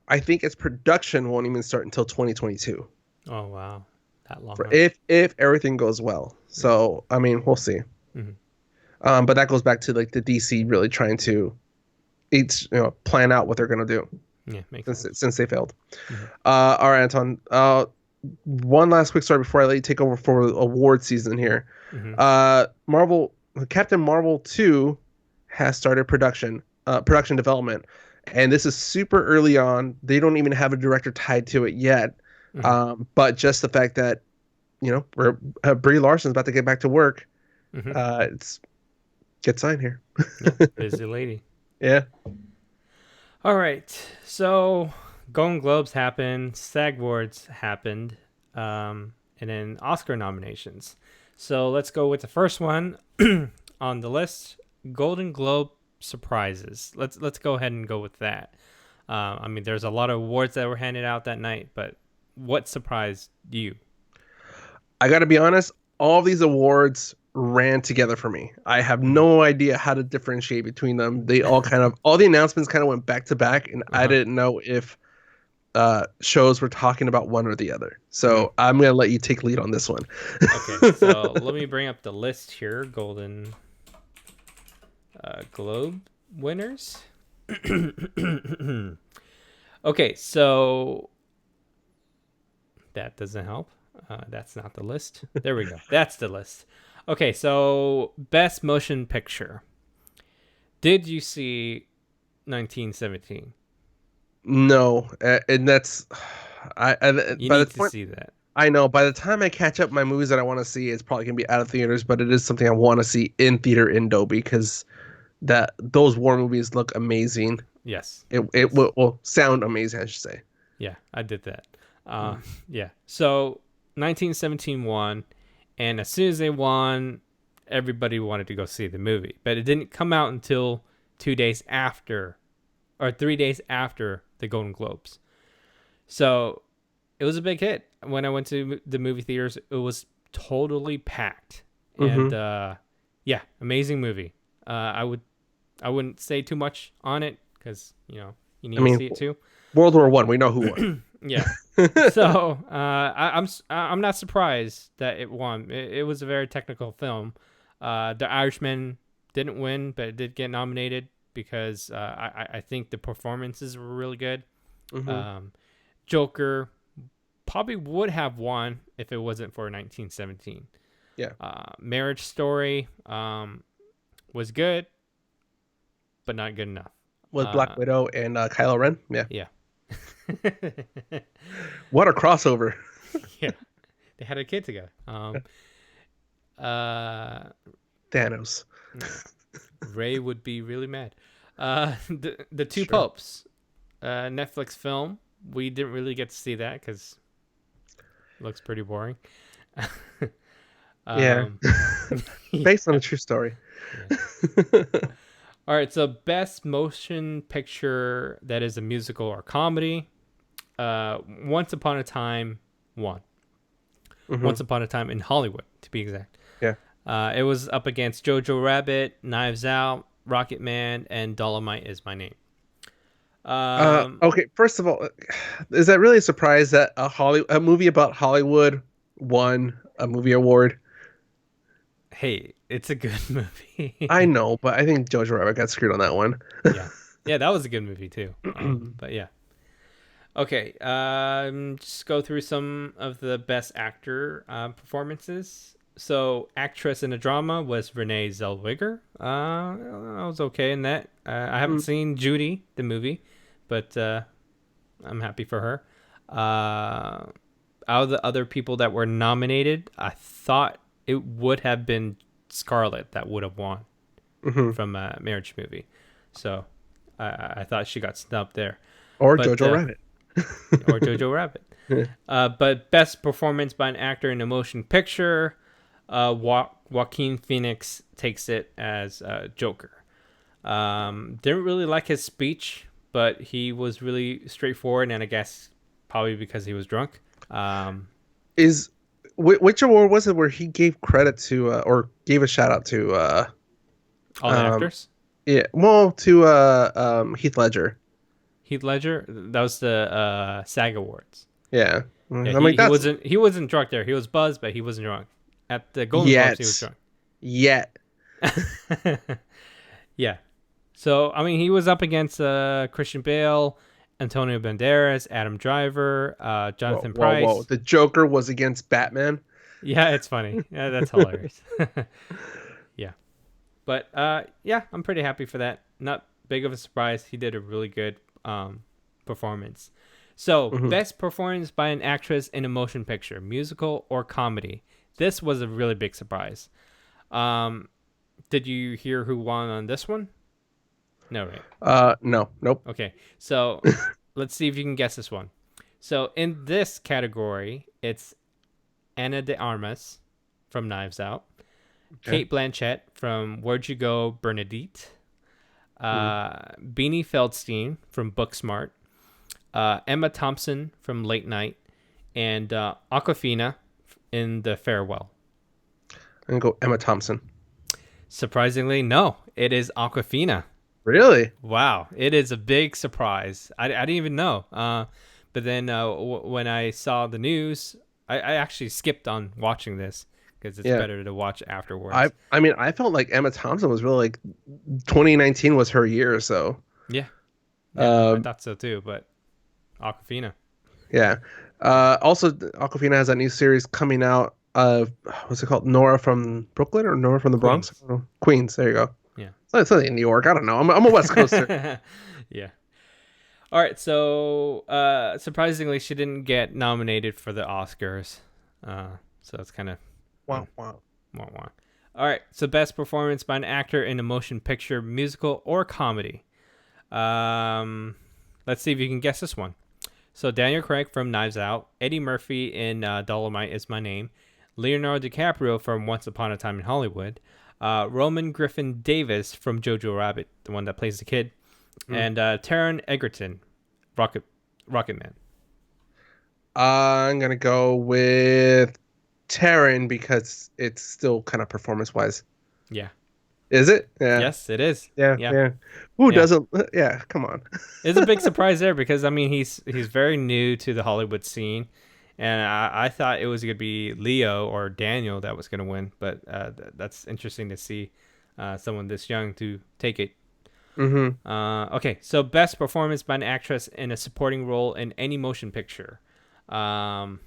I think its production won't even start until 2022. Oh wow, that long. For Huh? if everything goes well. So I mean, we'll see. Mhm. But that goes back to like the DC really trying to plan out what they're gonna do Yeah, makes sense. since they failed. Mhm. All right, Anton. One last quick story before I let you take over for award season here. Mhm. Captain Marvel 2 has started production development, and this is super early on. They don't even have a director tied to it yet. Mhm. But just the fact that Brie Larson's about to get back to work, Hmm. It's get signed here. Yeah, busy lady. Yeah. All right, so Golden Globes happened, SAG Awards happened, and then Oscar nominations. So let's go with the first one on the list: Golden Globe surprises. Let's go ahead and go with that. I mean, there's a lot of awards that were handed out that night, but what surprised you? I got to be honest, all of these awards ran together for me. I have Hmm. no idea how to differentiate between them. They all all the announcements kind of went back to back, and I Uh-huh. didn't know if shows were talking about one or the other. Hmm. So I'm going to let you take lead on this one. Okay, so let me bring up the list here. Golden Globe winners. Okay, so that doesn't help. That's not the list. There we go. That's the list. Okay, so best motion picture. Did you see 1917? No, and that's You by the need to point see that. I know by the time I catch up my movies that I want to see, it's probably gonna be out of theaters, but it is something I want to see in theater in Dolby because that those war movies look amazing. Yes. It Yes. will sound amazing, I should say. Yeah, I did that. Uh, Mm. yeah. So 1917 won, and as soon as they won, everybody wanted to go see the movie. But it didn't come out until 2 days after, or 3 days after the Golden Globes. So it was a big hit. When I went to the movie theaters, it was totally packed, and Mm-hmm. yeah, amazing movie. I wouldn't say too much on it because you I need to mean, see it too. World War One, we know who won. Yeah. So I'm not surprised that it won. It was a very technical film. The Irishman didn't win, but it did get nominated because I think the performances were really good. Hmm. Um, Joker probably would have won if it wasn't for 1917. Yeah, Marriage Story was good, but not good enough. with Uh, Black Widow and Kylo Ren. Yeah, yeah. what a crossover. Yeah, they had a kid together. Uh, Thanos. yeah, Ray would be really mad. The Two Sure. Popes, Netflix film. We didn't really get to see that because it looks pretty boring. Yeah, um, based on yeah, a true story. yeah. All right, so best motion picture that is a musical or comedy. Once Upon a Time won. Hmm. Once Upon a Time in Hollywood, to be exact. Yeah. It was up against Jojo Rabbit, Knives Out, Rocket Man, and Dolomite Is My Name. Um, Okay. First of all, is that really a surprise that a movie about Hollywood won a movie award? hey, it's a good I movie. know, but I think Jojo Rabbit got screwed on that one. Yeah, yeah, that was a good movie too. But yeah, okay. Just go through some of the best actor performances. So, actress in a drama was Renee Zellweger. I was okay in that. I haven't Mm, seen Judy, the movie, but I'm happy for her. Out of the other people that were nominated, I thought it would have been Scarlett that would have won mhm. from a Marriage Movie. So I thought she got snubbed there. Or But Jojo Rabbit. or Jojo Rabbit. But best performance by an actor in a motion picture, Joaquin Phoenix takes it as Joker. Didn't really like his speech, but he was really straightforward, and I guess probably because he was drunk. Is which award was it where he gave credit to or gave a shout out to All the um actors. yeah, well, to Heath Ledger. Heath Ledger. That was the SAG Awards. Yeah. Yeah, I'm like that's he wasn't drunk there. He was buzzed, but he wasn't drunk. At the Golden Globes, he was yet drunk. yet. Yeah. So I mean, he was up against Christian Bale, Antonio Banderas, Adam Driver, Whoa, Jonathan whoa, whoa. Pryce. The Joker was against Batman. Yeah, it's funny. Yeah, that's hilarious. Yeah, but yeah, I'm pretty happy for that. Not big of a surprise. He did a really good performance. So, Hmm. best performance by an actress in a motion picture, musical or comedy. This was a really big surprise. Did you hear who won on this one? No, right? No, nope. Okay, so let's see if you can guess this one. So in this category, it's Ana de Armas from Knives Out, Okay. Kate Blanchett from Where'd You Go, Bernadette, Hmm. Beanie Feldstein from Booksmart, Emma Thompson from Late Night, and Aquafina in The Farewell. I'm gonna go Emma Thompson. Surprisingly, no, it is Aquafina. Really? Wow, it is a big surprise. I didn't even know. But then when I saw the news, I actually skipped on watching this because it's Yeah. better to watch I afterwards. I mean, I felt like Emma Thompson was really like 2019 was her year. So, Yeah, yeah, I um, thought so too. But Aquafina. yeah. Also, Aquafina has that new series coming out. What's it called? Nora from Brooklyn or Nora from the Bronx? I Queens. don't know. Queens. There you go. Yeah. It's not in New York. I don't know. I'm a West Coaster. Yeah. All right. So surprisingly, she didn't get nominated for the Oscars. So that's kind of Wow, wow. wah, wah. All right. So best performance by an actor in a motion picture, musical, or comedy. Let's see if you can guess this one. So Daniel Craig from Knives Out, Eddie Murphy in Dolomite Is My Name, Leonardo DiCaprio from Once Upon a Time in Hollywood, Roman Griffin Davis from Jojo Rabbit, the one that plays the kid, Mm. and Taron Egerton, Rocketman. I'm gonna go with Taryn because it's still kind of performance wise. Yeah. Is it? Yeah. Yes, it is. Yeah. Yeah. Yeah. Who Yeah. doesn't? Yeah. Come on. It's a big surprise there because I mean he's very new to the Hollywood scene, and I thought it was gonna be Leo or Daniel that was gonna win, but that's interesting to see someone this young to take it. Mm-hmm. Okay, so best performance by an actress in a supporting role in any motion picture. Um,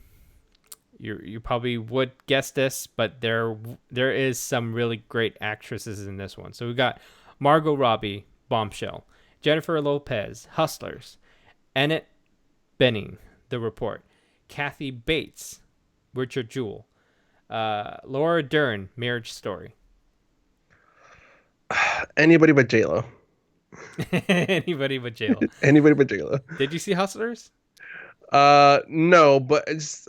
you probably would guess this, but there is some really great actresses in this one. So we got Margot Robbie, Bombshell, Jennifer Lopez, Hustlers, Annette Bening, The Report, Kathy Bates, Richard Jewell, Laura Dern, Marriage Story. Anybody but J-Lo. Anybody but JLo. Anybody but J-Lo. Did you see Hustlers? No, but it's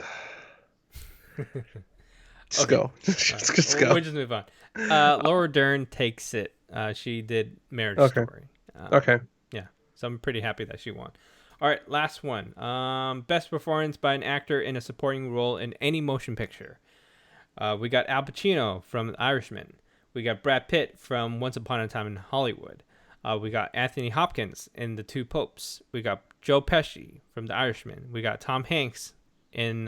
just Okay. go. All right. Just go. We'll just move on. Laura Dern takes it. She did Marriage Okay. Story. Okay. Yeah. So I'm pretty happy that she won. All right, last one. Best performance by an actor in a supporting role in any motion picture. We got Al Pacino from The Irishman. We got Brad Pitt from Once Upon a Time in Hollywood. We got Anthony Hopkins in The Two Popes. We got Joe Pesci from The Irishman. We got Tom Hanks in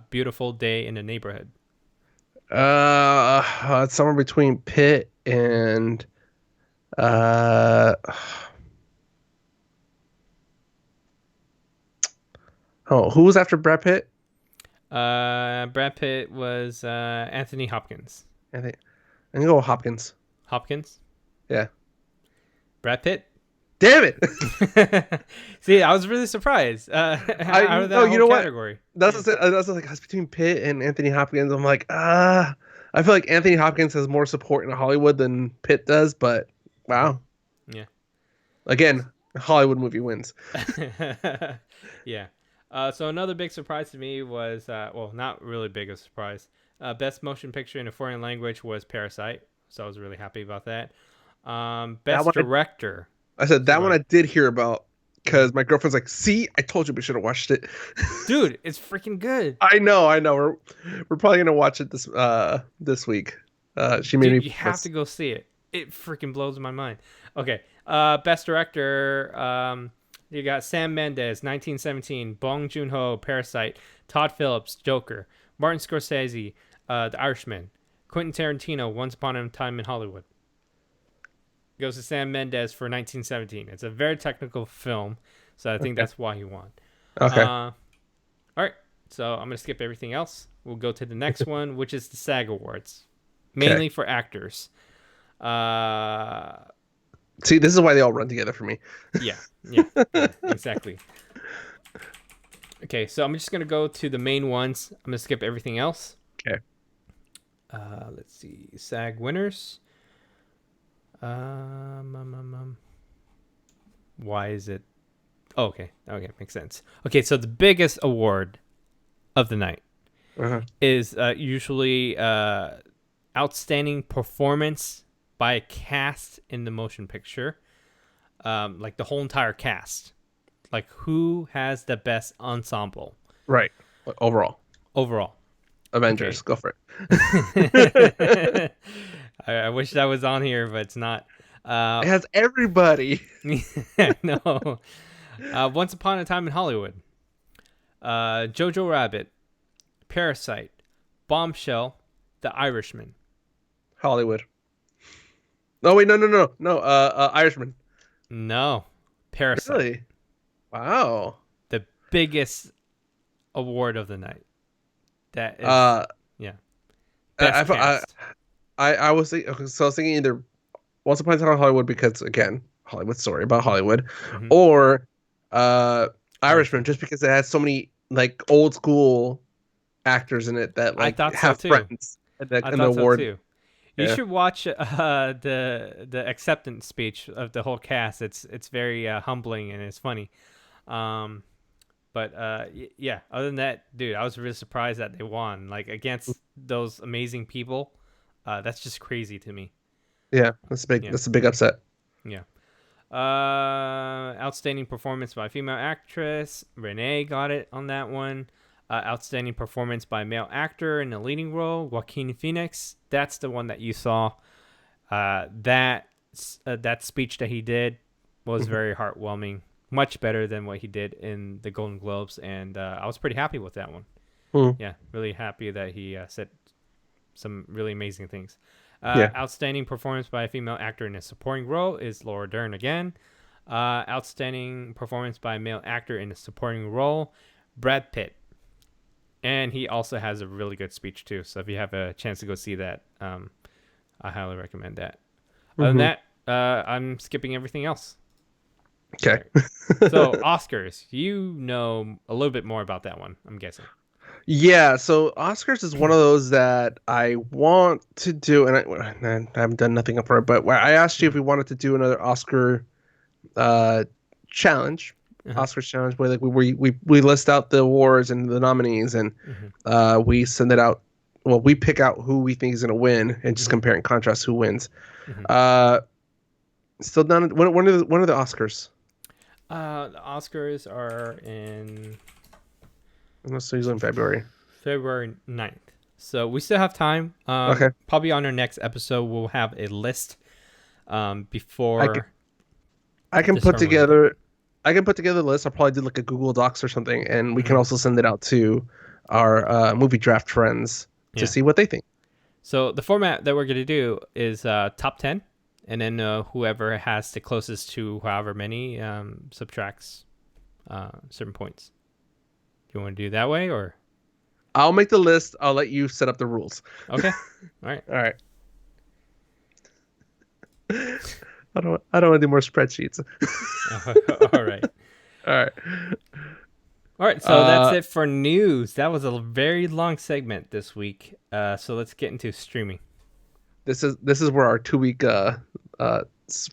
Beautiful Day in the Neighborhood. It's somewhere between Pitt and uh oh, who was after Brad Pitt? Brad Pitt was Anthony Hopkins. I think I'm gonna go with Hopkins. Hopkins? Yeah. Brad Pitt? Damn it! See, I was really surprised out of that you know whole what? category. That's like I was between Pitt and Anthony Hopkins. I'm like, I feel like Anthony Hopkins has more support in Hollywood than Pitt does, but wow. Yeah. Again, Hollywood movie wins. Yeah. So another big surprise to me was, well, not really big a surprise. Best motion picture in a foreign language was Parasite, so I was really happy about that. That Best one director. I said that Go one ahead. I did hear about because my girlfriend's like, "See, I told you we should have watched it." Dude, it's freaking good. I know. We're probably gonna watch it this week. She made Dude, me you have promise. to go see it. It freaking blows my mind. Okay. Best director. You got Sam Mendes, 1917, Bong Joon-ho, Parasite, Todd Phillips, Joker, Martin Scorsese, The Irishman, Quentin Tarantino, Once Upon a Time in Hollywood. Goes to Sam Mendes for 1917. It's a very technical film, so I think Okay. that's why he won. Okay. All right, so I'm gonna skip everything else. We'll go to the next one, which is the SAG Awards, mainly for actors. See, this is why they all run together for me. Yeah, exactly. Okay, so I'm just gonna go to the main ones. I'm gonna skip everything else. Okay. Let's see. SAG winners. Why is it? Oh, okay. Okay, makes sense. Okay, so the biggest award of the night is usually outstanding performance by a cast in the motion picture. Like the whole entire cast. Like who has the best ensemble? Right. Overall. Avengers. Okay. Go for I wish that was on here, but it's not. It has everybody. No. Once Upon a Time in Hollywood. Jojo Rabbit. Parasite. Bombshell. The Irishman. Hollywood. No, wait, no. Irishman. No. Parasite. Really? Wow. The biggest award of the night. That is, yeah. Best cast. I was thinking, okay, so I was thinking either Once Upon a Time in Hollywood because again, Hollywood story about Hollywood, or Irishman just because it has so many like old school actors in it that like have friends in the award. So too. You should watch the acceptance speech of the whole cast. It's very humbling and it's funny. But yeah, other than that, dude, I was really surprised that they won. Like against those amazing people, that's just crazy to me. Yeah, that's big. Yeah. That's a big upset. Yeah. Outstanding performance by female actress. Renee got it on that one. Outstanding performance by male actor in the leading role. Joaquin Phoenix. That's the one that you saw. That speech that he did was very heartwarming. Much better than what he did in the Golden Globes, and I was pretty happy with that one. Yeah, really happy that he said some really amazing things. Outstanding performance by a female actor in a supporting role is Laura Dern again. Outstanding performance by a male actor in a supporting role, Brad Pitt. And he also has a really good speech too, so if you have a chance to go see that, I highly recommend that. Other than that, I'm skipping everything else. Okay. So Oscars, you know a little bit more about that one, I'm guessing. Yeah, so Oscars is one of those that I want to do, and I haven't done nothing for it. But I asked you if we wanted to do another Oscar challenge, Oscars challenge, where like we list out the awards and the nominees, and we send it out. Well, we pick out who we think is going to win, and just compare and contrast who wins. Still done. When are the Oscars? The Oscars are in... Unless usually in February 9th. So we still have time. Okay. Probably on our next episode, we'll have a list before... I can put together a list. I'll probably do like a Google Docs or something, and we can also send it out to our movie draft friends to see what they think. So the format that we're going to do is top 10. And then whoever has the closest to however many subtracts certain points. Do you want to do it that way, or? I'll make the list. I'll let you set up the rules. Okay. All right. All right. I don't want to do more spreadsheets. All right. All right. All right. So that's it for news. That was a very long segment this week. So let's get into streaming. This is where our 2-week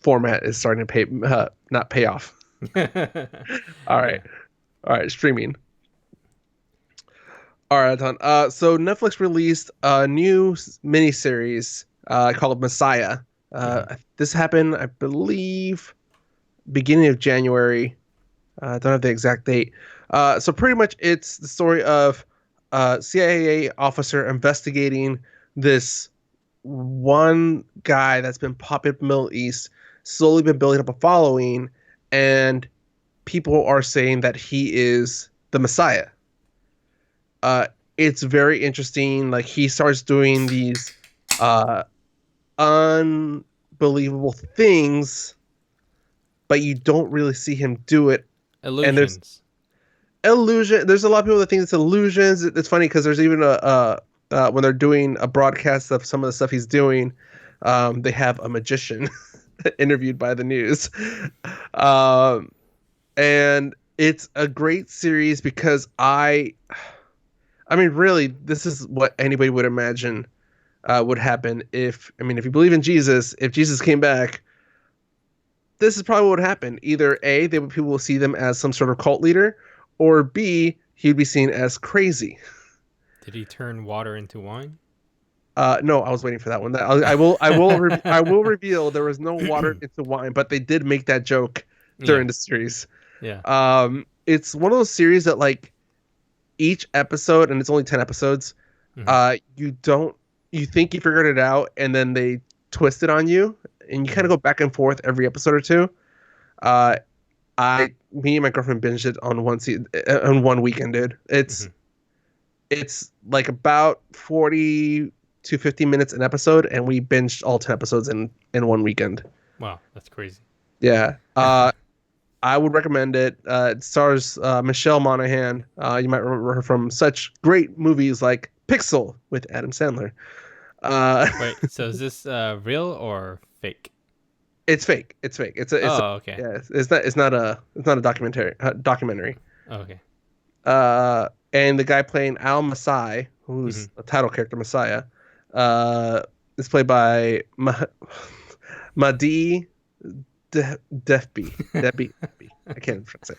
format is starting to not pay off. All right. Streaming. All right, Anton. So Netflix released a new miniseries called Messiah. This happened, I believe, beginning of January. I don't have the exact date. So pretty much it's the story of a CIA officer investigating this one guy that's been popping up in the Middle East, slowly been building up a following, and people are saying that he is the Messiah. It's very interesting. Like he starts doing these unbelievable things, but you don't really see him do it. Illusions. And there's illusion. There's a lot of people that think it's illusions. It's funny because there's even when they're doing a broadcast of some of the stuff he's doing, they have a magician interviewed by the news. And it's a great series because I mean, really, this is what anybody would imagine would happen if you believe in Jesus, if Jesus came back, this is probably what would happen. Either A, people will see them as some sort of cult leader, or B, he'd be seen as crazy. Did he turn water into wine? No, I was waiting for that one. I will reveal there was no water into wine, but they did make that joke Yeah. during the series. Yeah. It's one of those series that like each episode, and it's only 10 episodes. Mm-hmm. You think you figured it out, and then they twist it on you, and you kind of go back and forth every episode or two. Uh, me and my girlfriend binged it on one weekend, dude. Mm-hmm. It's like about 40 to 50 minutes an episode, and we binged all 10 episodes in one weekend. Wow, that's crazy. Yeah. I would recommend it. It stars Michelle Monaghan. You might remember her from such great movies like Pixel with Adam Sandler. Wait, so is this real or fake? It's fake. It's fake. Okay. Yeah. It's not a documentary. Okay. And the guy playing Al Masai, who's Mm-hmm. the title character Messiah, is played by Mahdi Defby. Debbie. I can't pronounce it.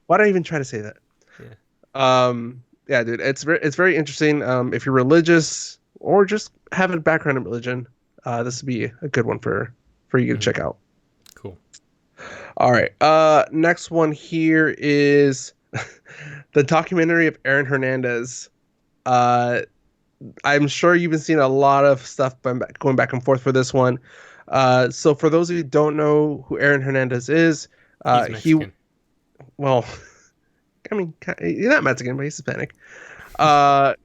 Why did I even try to say that? Yeah. Yeah, dude, it's very interesting. If you're religious or just have a background in religion, this would be a good one for you to check out. Cool. All right. Next one here is the documentary of Aaron Hernandez. I'm sure you've been seeing a lot of stuff going back and forth for this one. So for those of you who don't know who Aaron Hernandez is, He's Mexican. well, I mean, he's not Mexican, but he's Hispanic.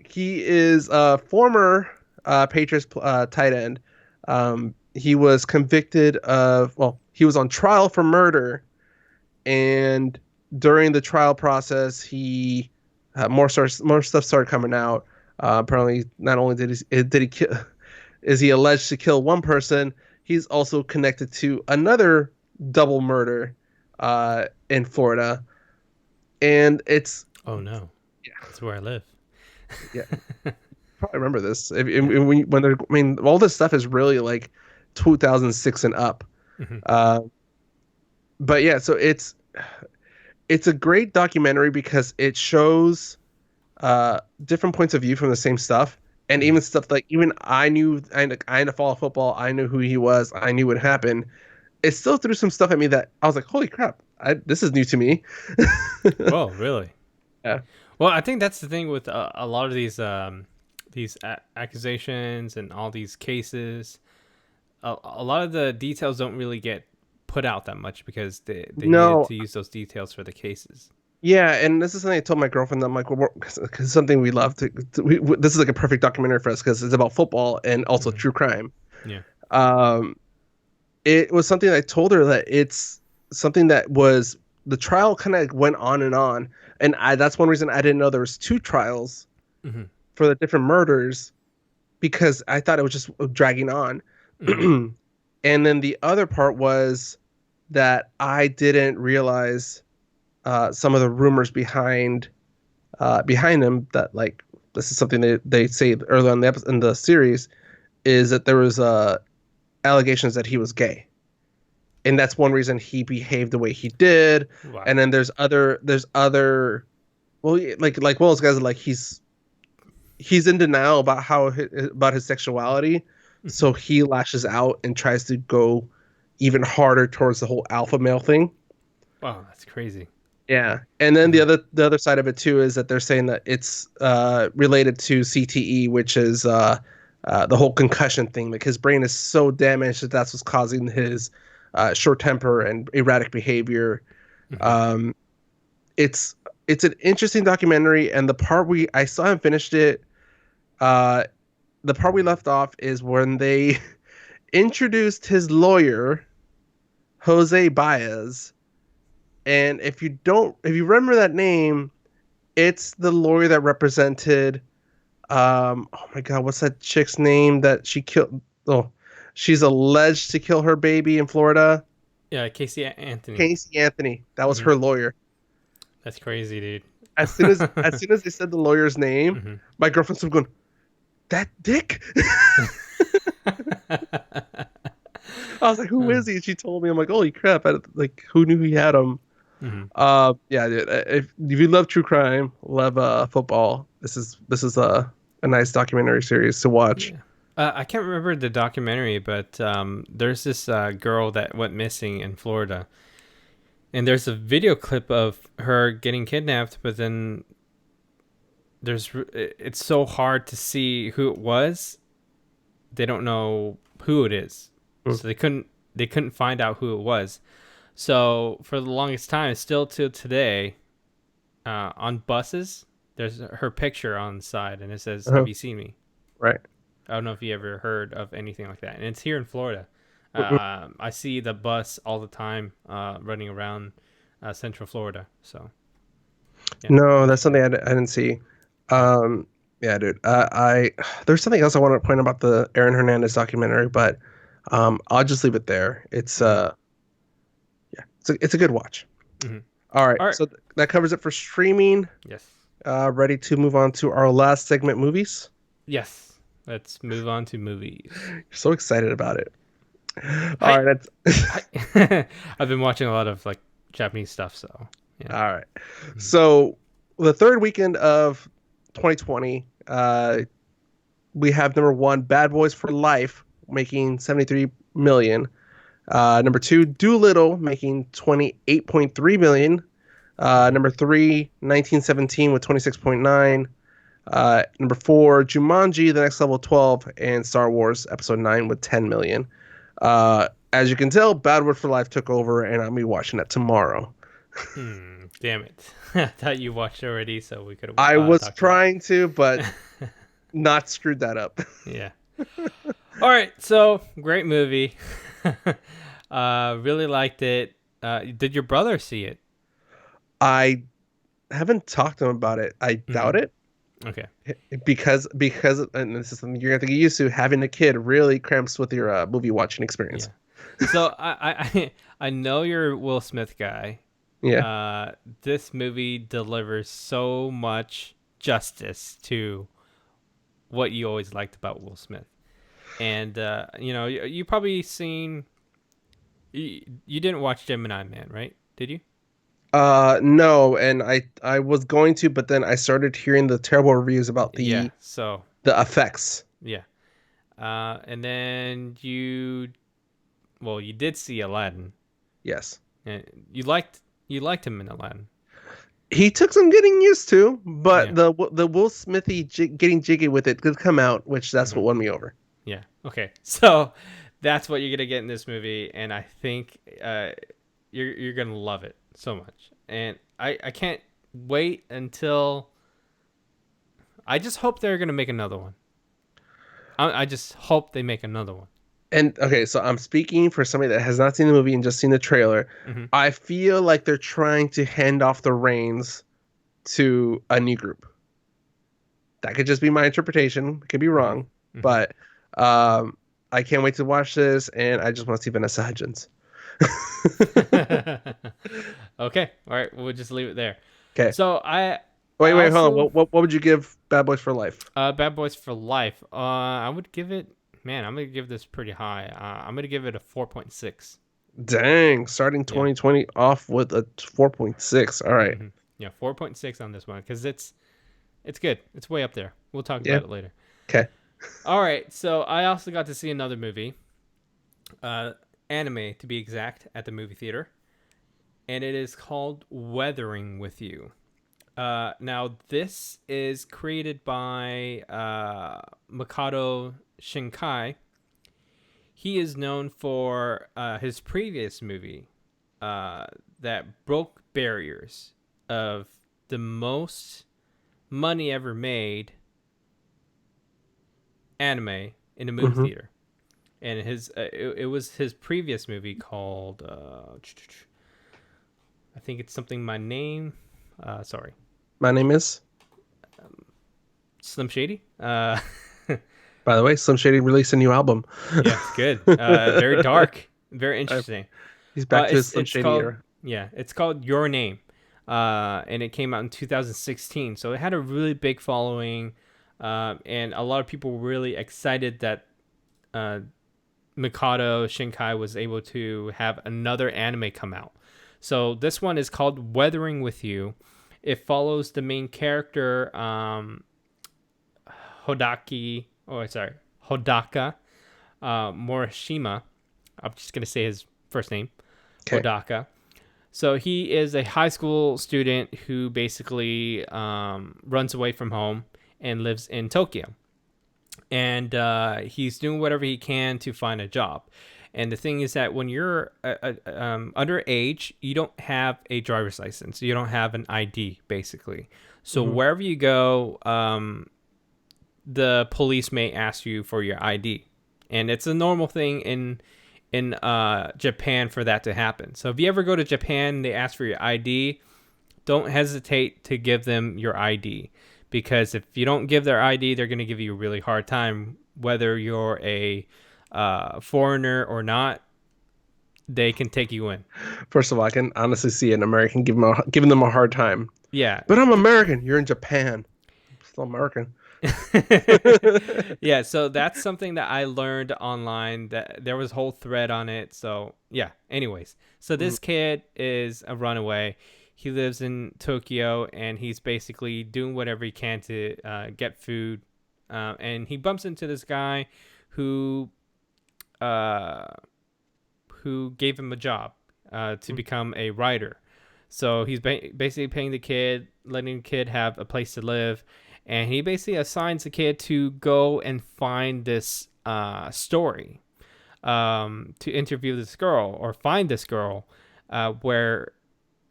He is a former Patriots tight end. He was convicted he was on trial for murder, and during the trial process, he more stuff started coming out. Apparently, not only is he alleged to kill one person, he's also connected to another double murder in Florida. And it's Oh no. Yeah. That's where I live. Yeah. Probably remember this. All this stuff is really like 2006 and up. Mm-hmm. But yeah, so it's a great documentary because it shows different points of view from the same stuff, and even stuff like even I had to follow football. I knew who he was. I knew what happened. It still threw some stuff at me that I was like, "Holy crap! This is new to me." Whoa, really? Yeah. Well, I think that's the thing with a lot of these accusations and all these cases. A lot of the details don't really get put out that much because they No. needed to use those details for the cases. Yeah, and this is something I told my girlfriend. I'm like, well, because it's something we love this is like a perfect documentary for us because it's about football and also true crime. Yeah. It was something I told her that it's something that was the trial kind of went on, and that's one reason I didn't know there was two trials for the different murders because I thought it was just dragging on. And then the other part was that I didn't realize some of the rumors behind him, that like this is something they say early on in the series, is that there was allegations that he was gay, and that's one reason he behaved the way he did. Wow. And then there's other well, like one of those guys that, like, he's in denial about his sexuality, so he lashes out and tries to go even harder towards the whole alpha male thing. Wow, that's crazy. Yeah, and then the other side of it too is that they're saying that it's related to CTE, which is the whole concussion thing. Like his brain is so damaged that that's what's causing his short temper and erratic behavior. It's an interesting documentary, and the part I still haven't finished it. The part we left off is when they introduced his lawyer, Jose Baez. And if you remember that name, it's the lawyer that represented, oh my God, what's that chick's name that she killed? Oh, she's alleged to kill her baby in Florida. Yeah, Casey Anthony. Casey Anthony. That was her lawyer. That's crazy, dude. As soon as they said the lawyer's name, my girlfriend's going, that dick. I was like, who is he? And she told me. I'm like, holy crap! Like, who knew he had him? Mm-hmm. Yeah, dude. If you love true crime, love football, this is a nice documentary series to watch. Yeah. I can't remember the documentary, but there's this girl that went missing in Florida, and there's a video clip of her getting kidnapped, but then it's so hard to see who it was. They don't know who it is, Mm. so they couldn't find out who it was. So for the longest time, still till today, on buses, there's her picture on the side, and it says, Uh-huh. "Have you seen me?" Right. I don't know if you ever heard of anything like that, and it's here in Florida. Mm-mm. I see the bus all the time, running around Central Florida. So yeah, No, that's interesting. something I didn't see. Yeah. Yeah, dude. I there's something else I want to point about the Aaron Hernandez documentary, but I'll just leave it there. It's Mm-hmm. yeah, it's a good watch. Mm-hmm. All right, All right. so that covers it for streaming. Yes. Ready to move on to our last segment, movies. Yes. Let's move on to movies. So excited about it. Hi. All right, that's Hi. I've been watching a lot of like Japanese stuff, so yeah. all right. Mhm. So the third weekend of 2020, we have number one, Bad Boys for Life, making 73 million. Number two, Doolittle, making 28.3 million. Mhm. Number three, 1917 with 26.9. Number four, Jumanji, The Next Level 12, and Star Wars Episode 9 with 10 million. As you can tell, Bad Word for Life took over, and I'll be watching that tomorrow. Damn it! I thought you watched already, so we could I was talk about trying to, but it. not screwed that up. Yeah. All right. So great movie. Really liked it. Did your brother see it? I haven't talked to him about it. I doubt Hmm. it. Okay. Because and this is something you're gonna have to get used to. Having a kid really cramps with your movie watching experience. Yeah. So I know you're a Will Smith guy. Yeah. This movie delivers so much justice to what you always liked about Will Smith. And you probably seen you didn't watch Gemini Man, right? Did you? No, and I was going to, but then I started hearing the terrible reviews about Yeah. the So the effects. yeah. And then you did see Aladdin, Yes. and you liked him in Aladdin. He took some getting used to, Yeah. but the Will Smithy getting jiggy with it could come out, which that's Hmm. what won me over. Yeah. Okay. So that's what you're gonna get in this movie, and I think you're gonna love it so much. And I can't wait until. I just hope they're gonna make another one. I just hope they make another one. And okay, so I'm speaking for somebody that has not seen the movie and just seen the trailer. Hmm. I feel like they're trying to hand off the reins to a new group. That could just be my interpretation. It could be Hmm. wrong, Hmm. but I can't wait to watch this, and I just want to see Vanessa Hudgens. Okay. All right. We'll just leave it there. Okay. So I Wait, hold on. also What would you give Bad Boys for Life? Bad Boys for Life. I would give it. Man, I'm gonna give this pretty high. I'm gonna give it a 4.6. Dang, starting Yeah. 2020 off with a 4.6. All right. Hmm. Yeah, 4.6 on this one because it's good. It's way up there. We'll talk Yeah. about it later. Okay. All right. So I also got to see another movie, anime to be exact, at the movie theater, and it is called Weathering with You. Now this is created by Makoto Shinkai. He is known for his previous movie that broke barriers of the most money ever made anime in a movie Mm-hmm. theater. And it was his previous movie called I think it's something my name. Sorry, My name is, Slim Shady. by the way, Slim Shady released a new album. Yeah, it's good. Very dark, very interesting. He's back to his Slim It's Shady called era. yeah, it's called Your Name, and it came out in 2016. So it had a really big following. And a lot of people were really excited that Mikado Shinkai was able to have another anime come out. So this one is called Weathering with You. It follows the main character, Hodaka Morishima. I'm just going to say his first name, Okay. Hodaka. So he is a high school student who basically runs away from home and lives in Tokyo. And he's doing whatever he can to find a job. And the thing is that when you're underage, you don't have a driver's license. You don't have an ID, basically. So wherever you go, the police may ask you for your ID. And it's a normal thing in Japan for that to happen. So if you ever go to Japan, they ask for your ID, don't hesitate to give them your ID. Because if you don't give their ID, they're going to give you a really hard time, whether you're a foreigner or not. They can take you in. First of all, I can honestly see an American giving them a hard time. Yeah. But I'm American. You're in Japan. I'm still American. Yeah, so that's something that I learned online, that there was a whole thread on it. So yeah, anyways, so this kid is a runaway. He lives in Tokyo, and he's basically doing whatever he can to get food, and he bumps into this guy who gave him a job to become a writer. So he's basically paying the kid, letting the kid have a place to live. And he basically assigns the kid to go and find this story, to interview this girl or find this girl, where,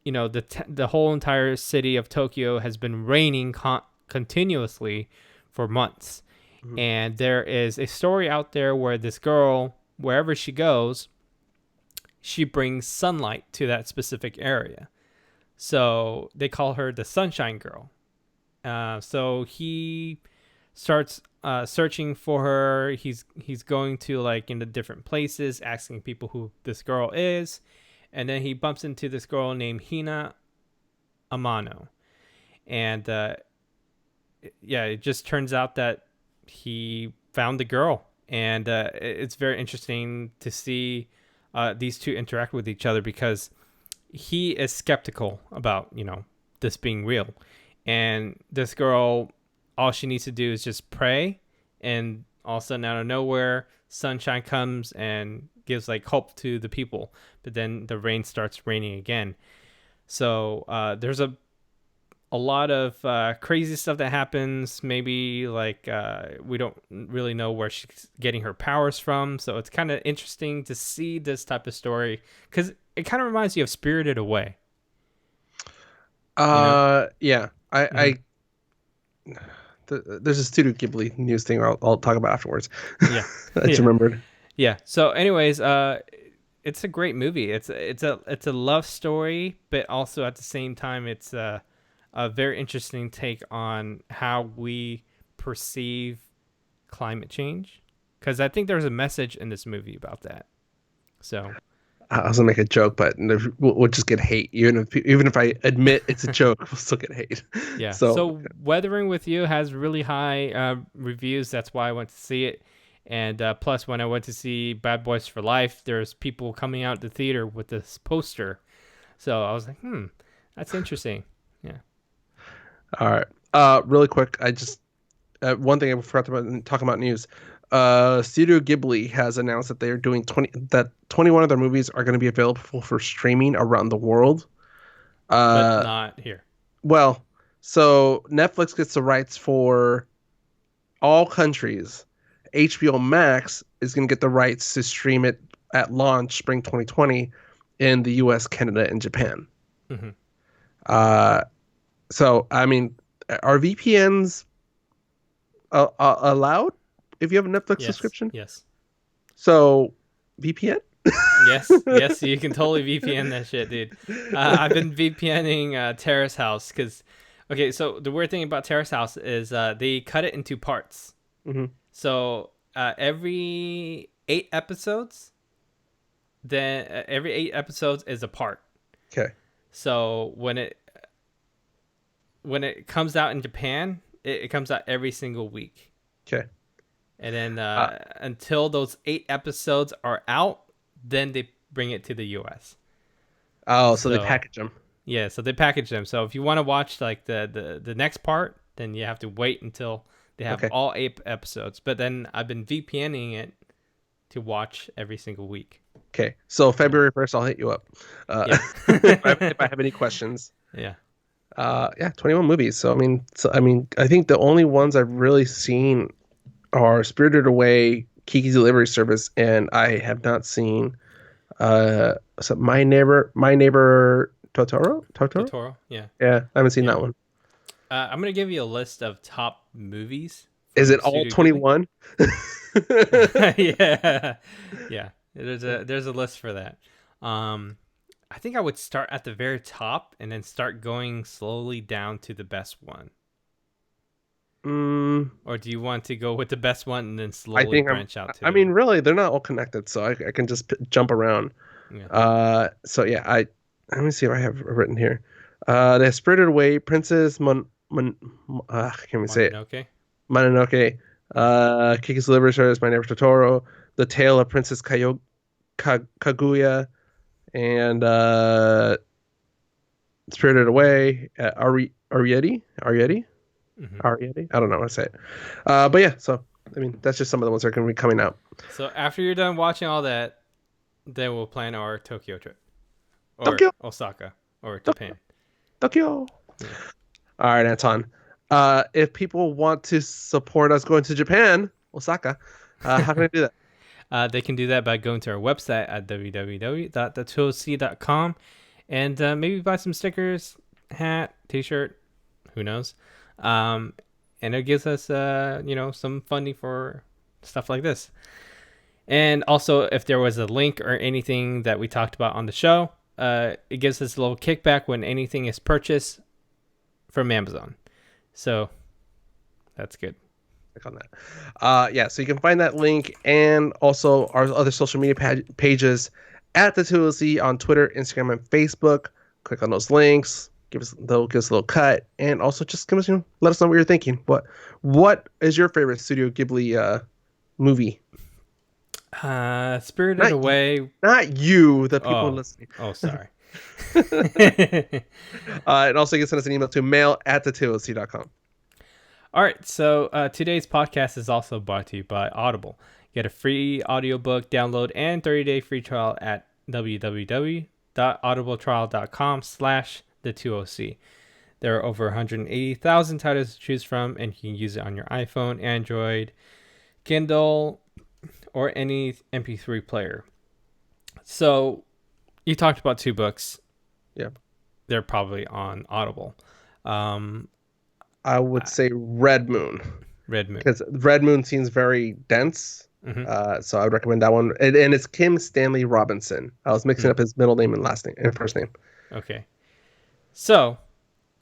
you know, the whole entire city of Tokyo has been raining continuously for months. And there is a story out there where this girl, wherever she goes, she brings sunlight to that specific area. So they call her the Sunshine Girl. So he starts searching for her. He's going to like into different places, asking people who this girl is, and then he bumps into this girl named Hina Amano, and yeah, it just turns out that he found the girl, and it's very interesting to see these two interact with each other, because he is skeptical about, you know, this being real. And this girl, all she needs to do is just pray, and all of a sudden, out of nowhere, sunshine comes and gives like hope to the people. But then the rain starts raining again. So there's a lot of crazy stuff that happens. Maybe like we don't really know where she's getting her powers from. So it's kind of interesting to see this type of story, because it kind of reminds you of Spirited Away. Yeah. There's a Studio Ghibli news thing I'll talk about afterwards. Yeah. I just remembered. Yeah. So anyways, it's a great movie. It's a love story, but also at the same time, it's a very interesting take on how we perceive climate change. Because I think there's a message in this movie about that. So I was gonna make a joke, but we'll just get hate. Even if I admit it's a joke, we'll still get hate. Yeah. So Weathering with You has really high reviews. That's why I went to see it. And plus, when I went to see Bad Boys for Life, there's people coming out the theater with this poster. So I was like, that's interesting. Yeah. All right. Really quick, I just one thing I forgot to talk about news. Studio Ghibli has announced that they are doing 21 of their movies are going to be available for streaming around the world. But not here. Well, so Netflix gets the rights for all countries. HBO Max is going to get the rights to stream it at launch spring 2020 in the US, Canada, and Japan. So, I mean, are VPNs allowed if you have a Netflix subscription? Yes. So, VPN? Yes, you can totally VPN that shit, dude. I've been VPNing Terrace House because, okay, so the weird thing about Terrace House is they cut it into parts. So every 8 episodes, every 8 episodes is a part. Okay. So when it comes out in Japan, it comes out every single week. Okay. And then until those 8 episodes are out, then they bring it to the US. Oh, so they So package them. yeah, so they package them. So if you want to watch like the next part, then you have to wait until they have Okay. all 8 episodes. But then I've been VPNing it to watch every single week. Okay. So February 1st, I'll hit you up. Yeah. If I have any questions. Yeah. Yeah, 21 movies. So I mean, I think the only ones I've really seen are Spirited Away, Kiki's Delivery Service, and I have not seen so My Neighbor Totoro? Totoro. Yeah. Yeah, I haven't seen Yeah. that one. I'm gonna give you a list of top movies. Is From it all Studio 21? Ghibli. Yeah, yeah. There's a list for that. I think I would start at the very top and then start going slowly down to the best one. Or do you want to go with the best one and then I slowly think branch out to? I mean, really, they're not all connected, so I can just jump around. Yeah. So yeah, let me see if I have written here. The Spirited Away, Princess can we say it? Mononoke. Mononoke, Kiki's Delivery Service, My Neighbor Totoro, The Tale of Princess Kaguya, and Spirited Away, Arrietty. Mm-hmm. Arrietty? I don't know how to say it. But yeah, so I mean, that's just some of the ones that are going to be coming out. So after you're done watching all that, then we'll plan our Tokyo trip, or Tokyo. Osaka, or Japan. Tokyo. Yeah. All right, Anton. If people want to support us going to Japan, Osaka, how can I do that? They can do that by going to our website at www.the2oc.com and maybe buy some stickers, hat, t-shirt, who knows. And it gives us, some funding for stuff like this. And also, if there was a link or anything that we talked about on the show, it gives us a little kickback when anything is purchased from Amazon. So that's good. Click on that. Yeah, so you can find that link and also our other social media pages at the 2OC on Twitter, Instagram, and Facebook. Click on those links. They'll give us a little cut, and also just give us, let us know what you're thinking. What is your favorite Studio Ghibli movie? Spirited Away. Not you, the people listening. Oh, sorry. And also you can send us an email to mail@the2oc.com. All right, so today's podcast is also brought to you by Audible. Get a free audiobook download and 30-day free trial at www.audibletrial.com/the2oc. There are over 180,000 titles to choose from, and you can use it on your iPhone, Android, Kindle, or any MP3 player. So you talked about 2 books. Yeah. They're probably on Audible. I would say Red Moon. Red Moon. Because Red Moon seems very dense. Mm-hmm. So I would recommend that one. And it's Kim Stanley Robinson. I was mixing up his middle name and last name and first name. Okay. So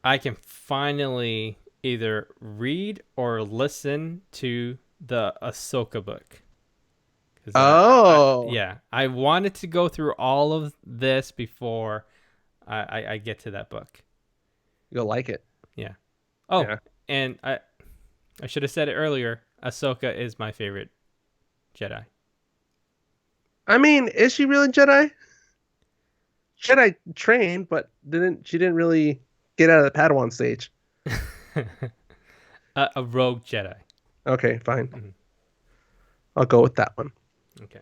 I can finally either read or listen to the Ahsoka book. I wanted to go through all of this before I get to that book. You'll like it. Yeah. Oh, yeah. And I should have said it earlier. Ahsoka is my favorite Jedi. I mean, is she really Jedi? Jedi trained, but she didn't really get out of the Padawan stage. A rogue Jedi. Okay, fine. Mm-hmm. I'll go with that one. Okay.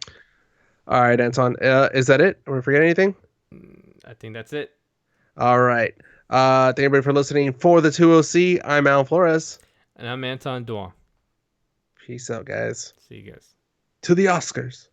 All right, Anton. Is that it? Are we forgetting anything? I think that's it. All right. Thank everybody for listening. For the 2OC, I'm Alan Flores. And I'm Anton Duan. Peace out, guys. See you guys. To the Oscars.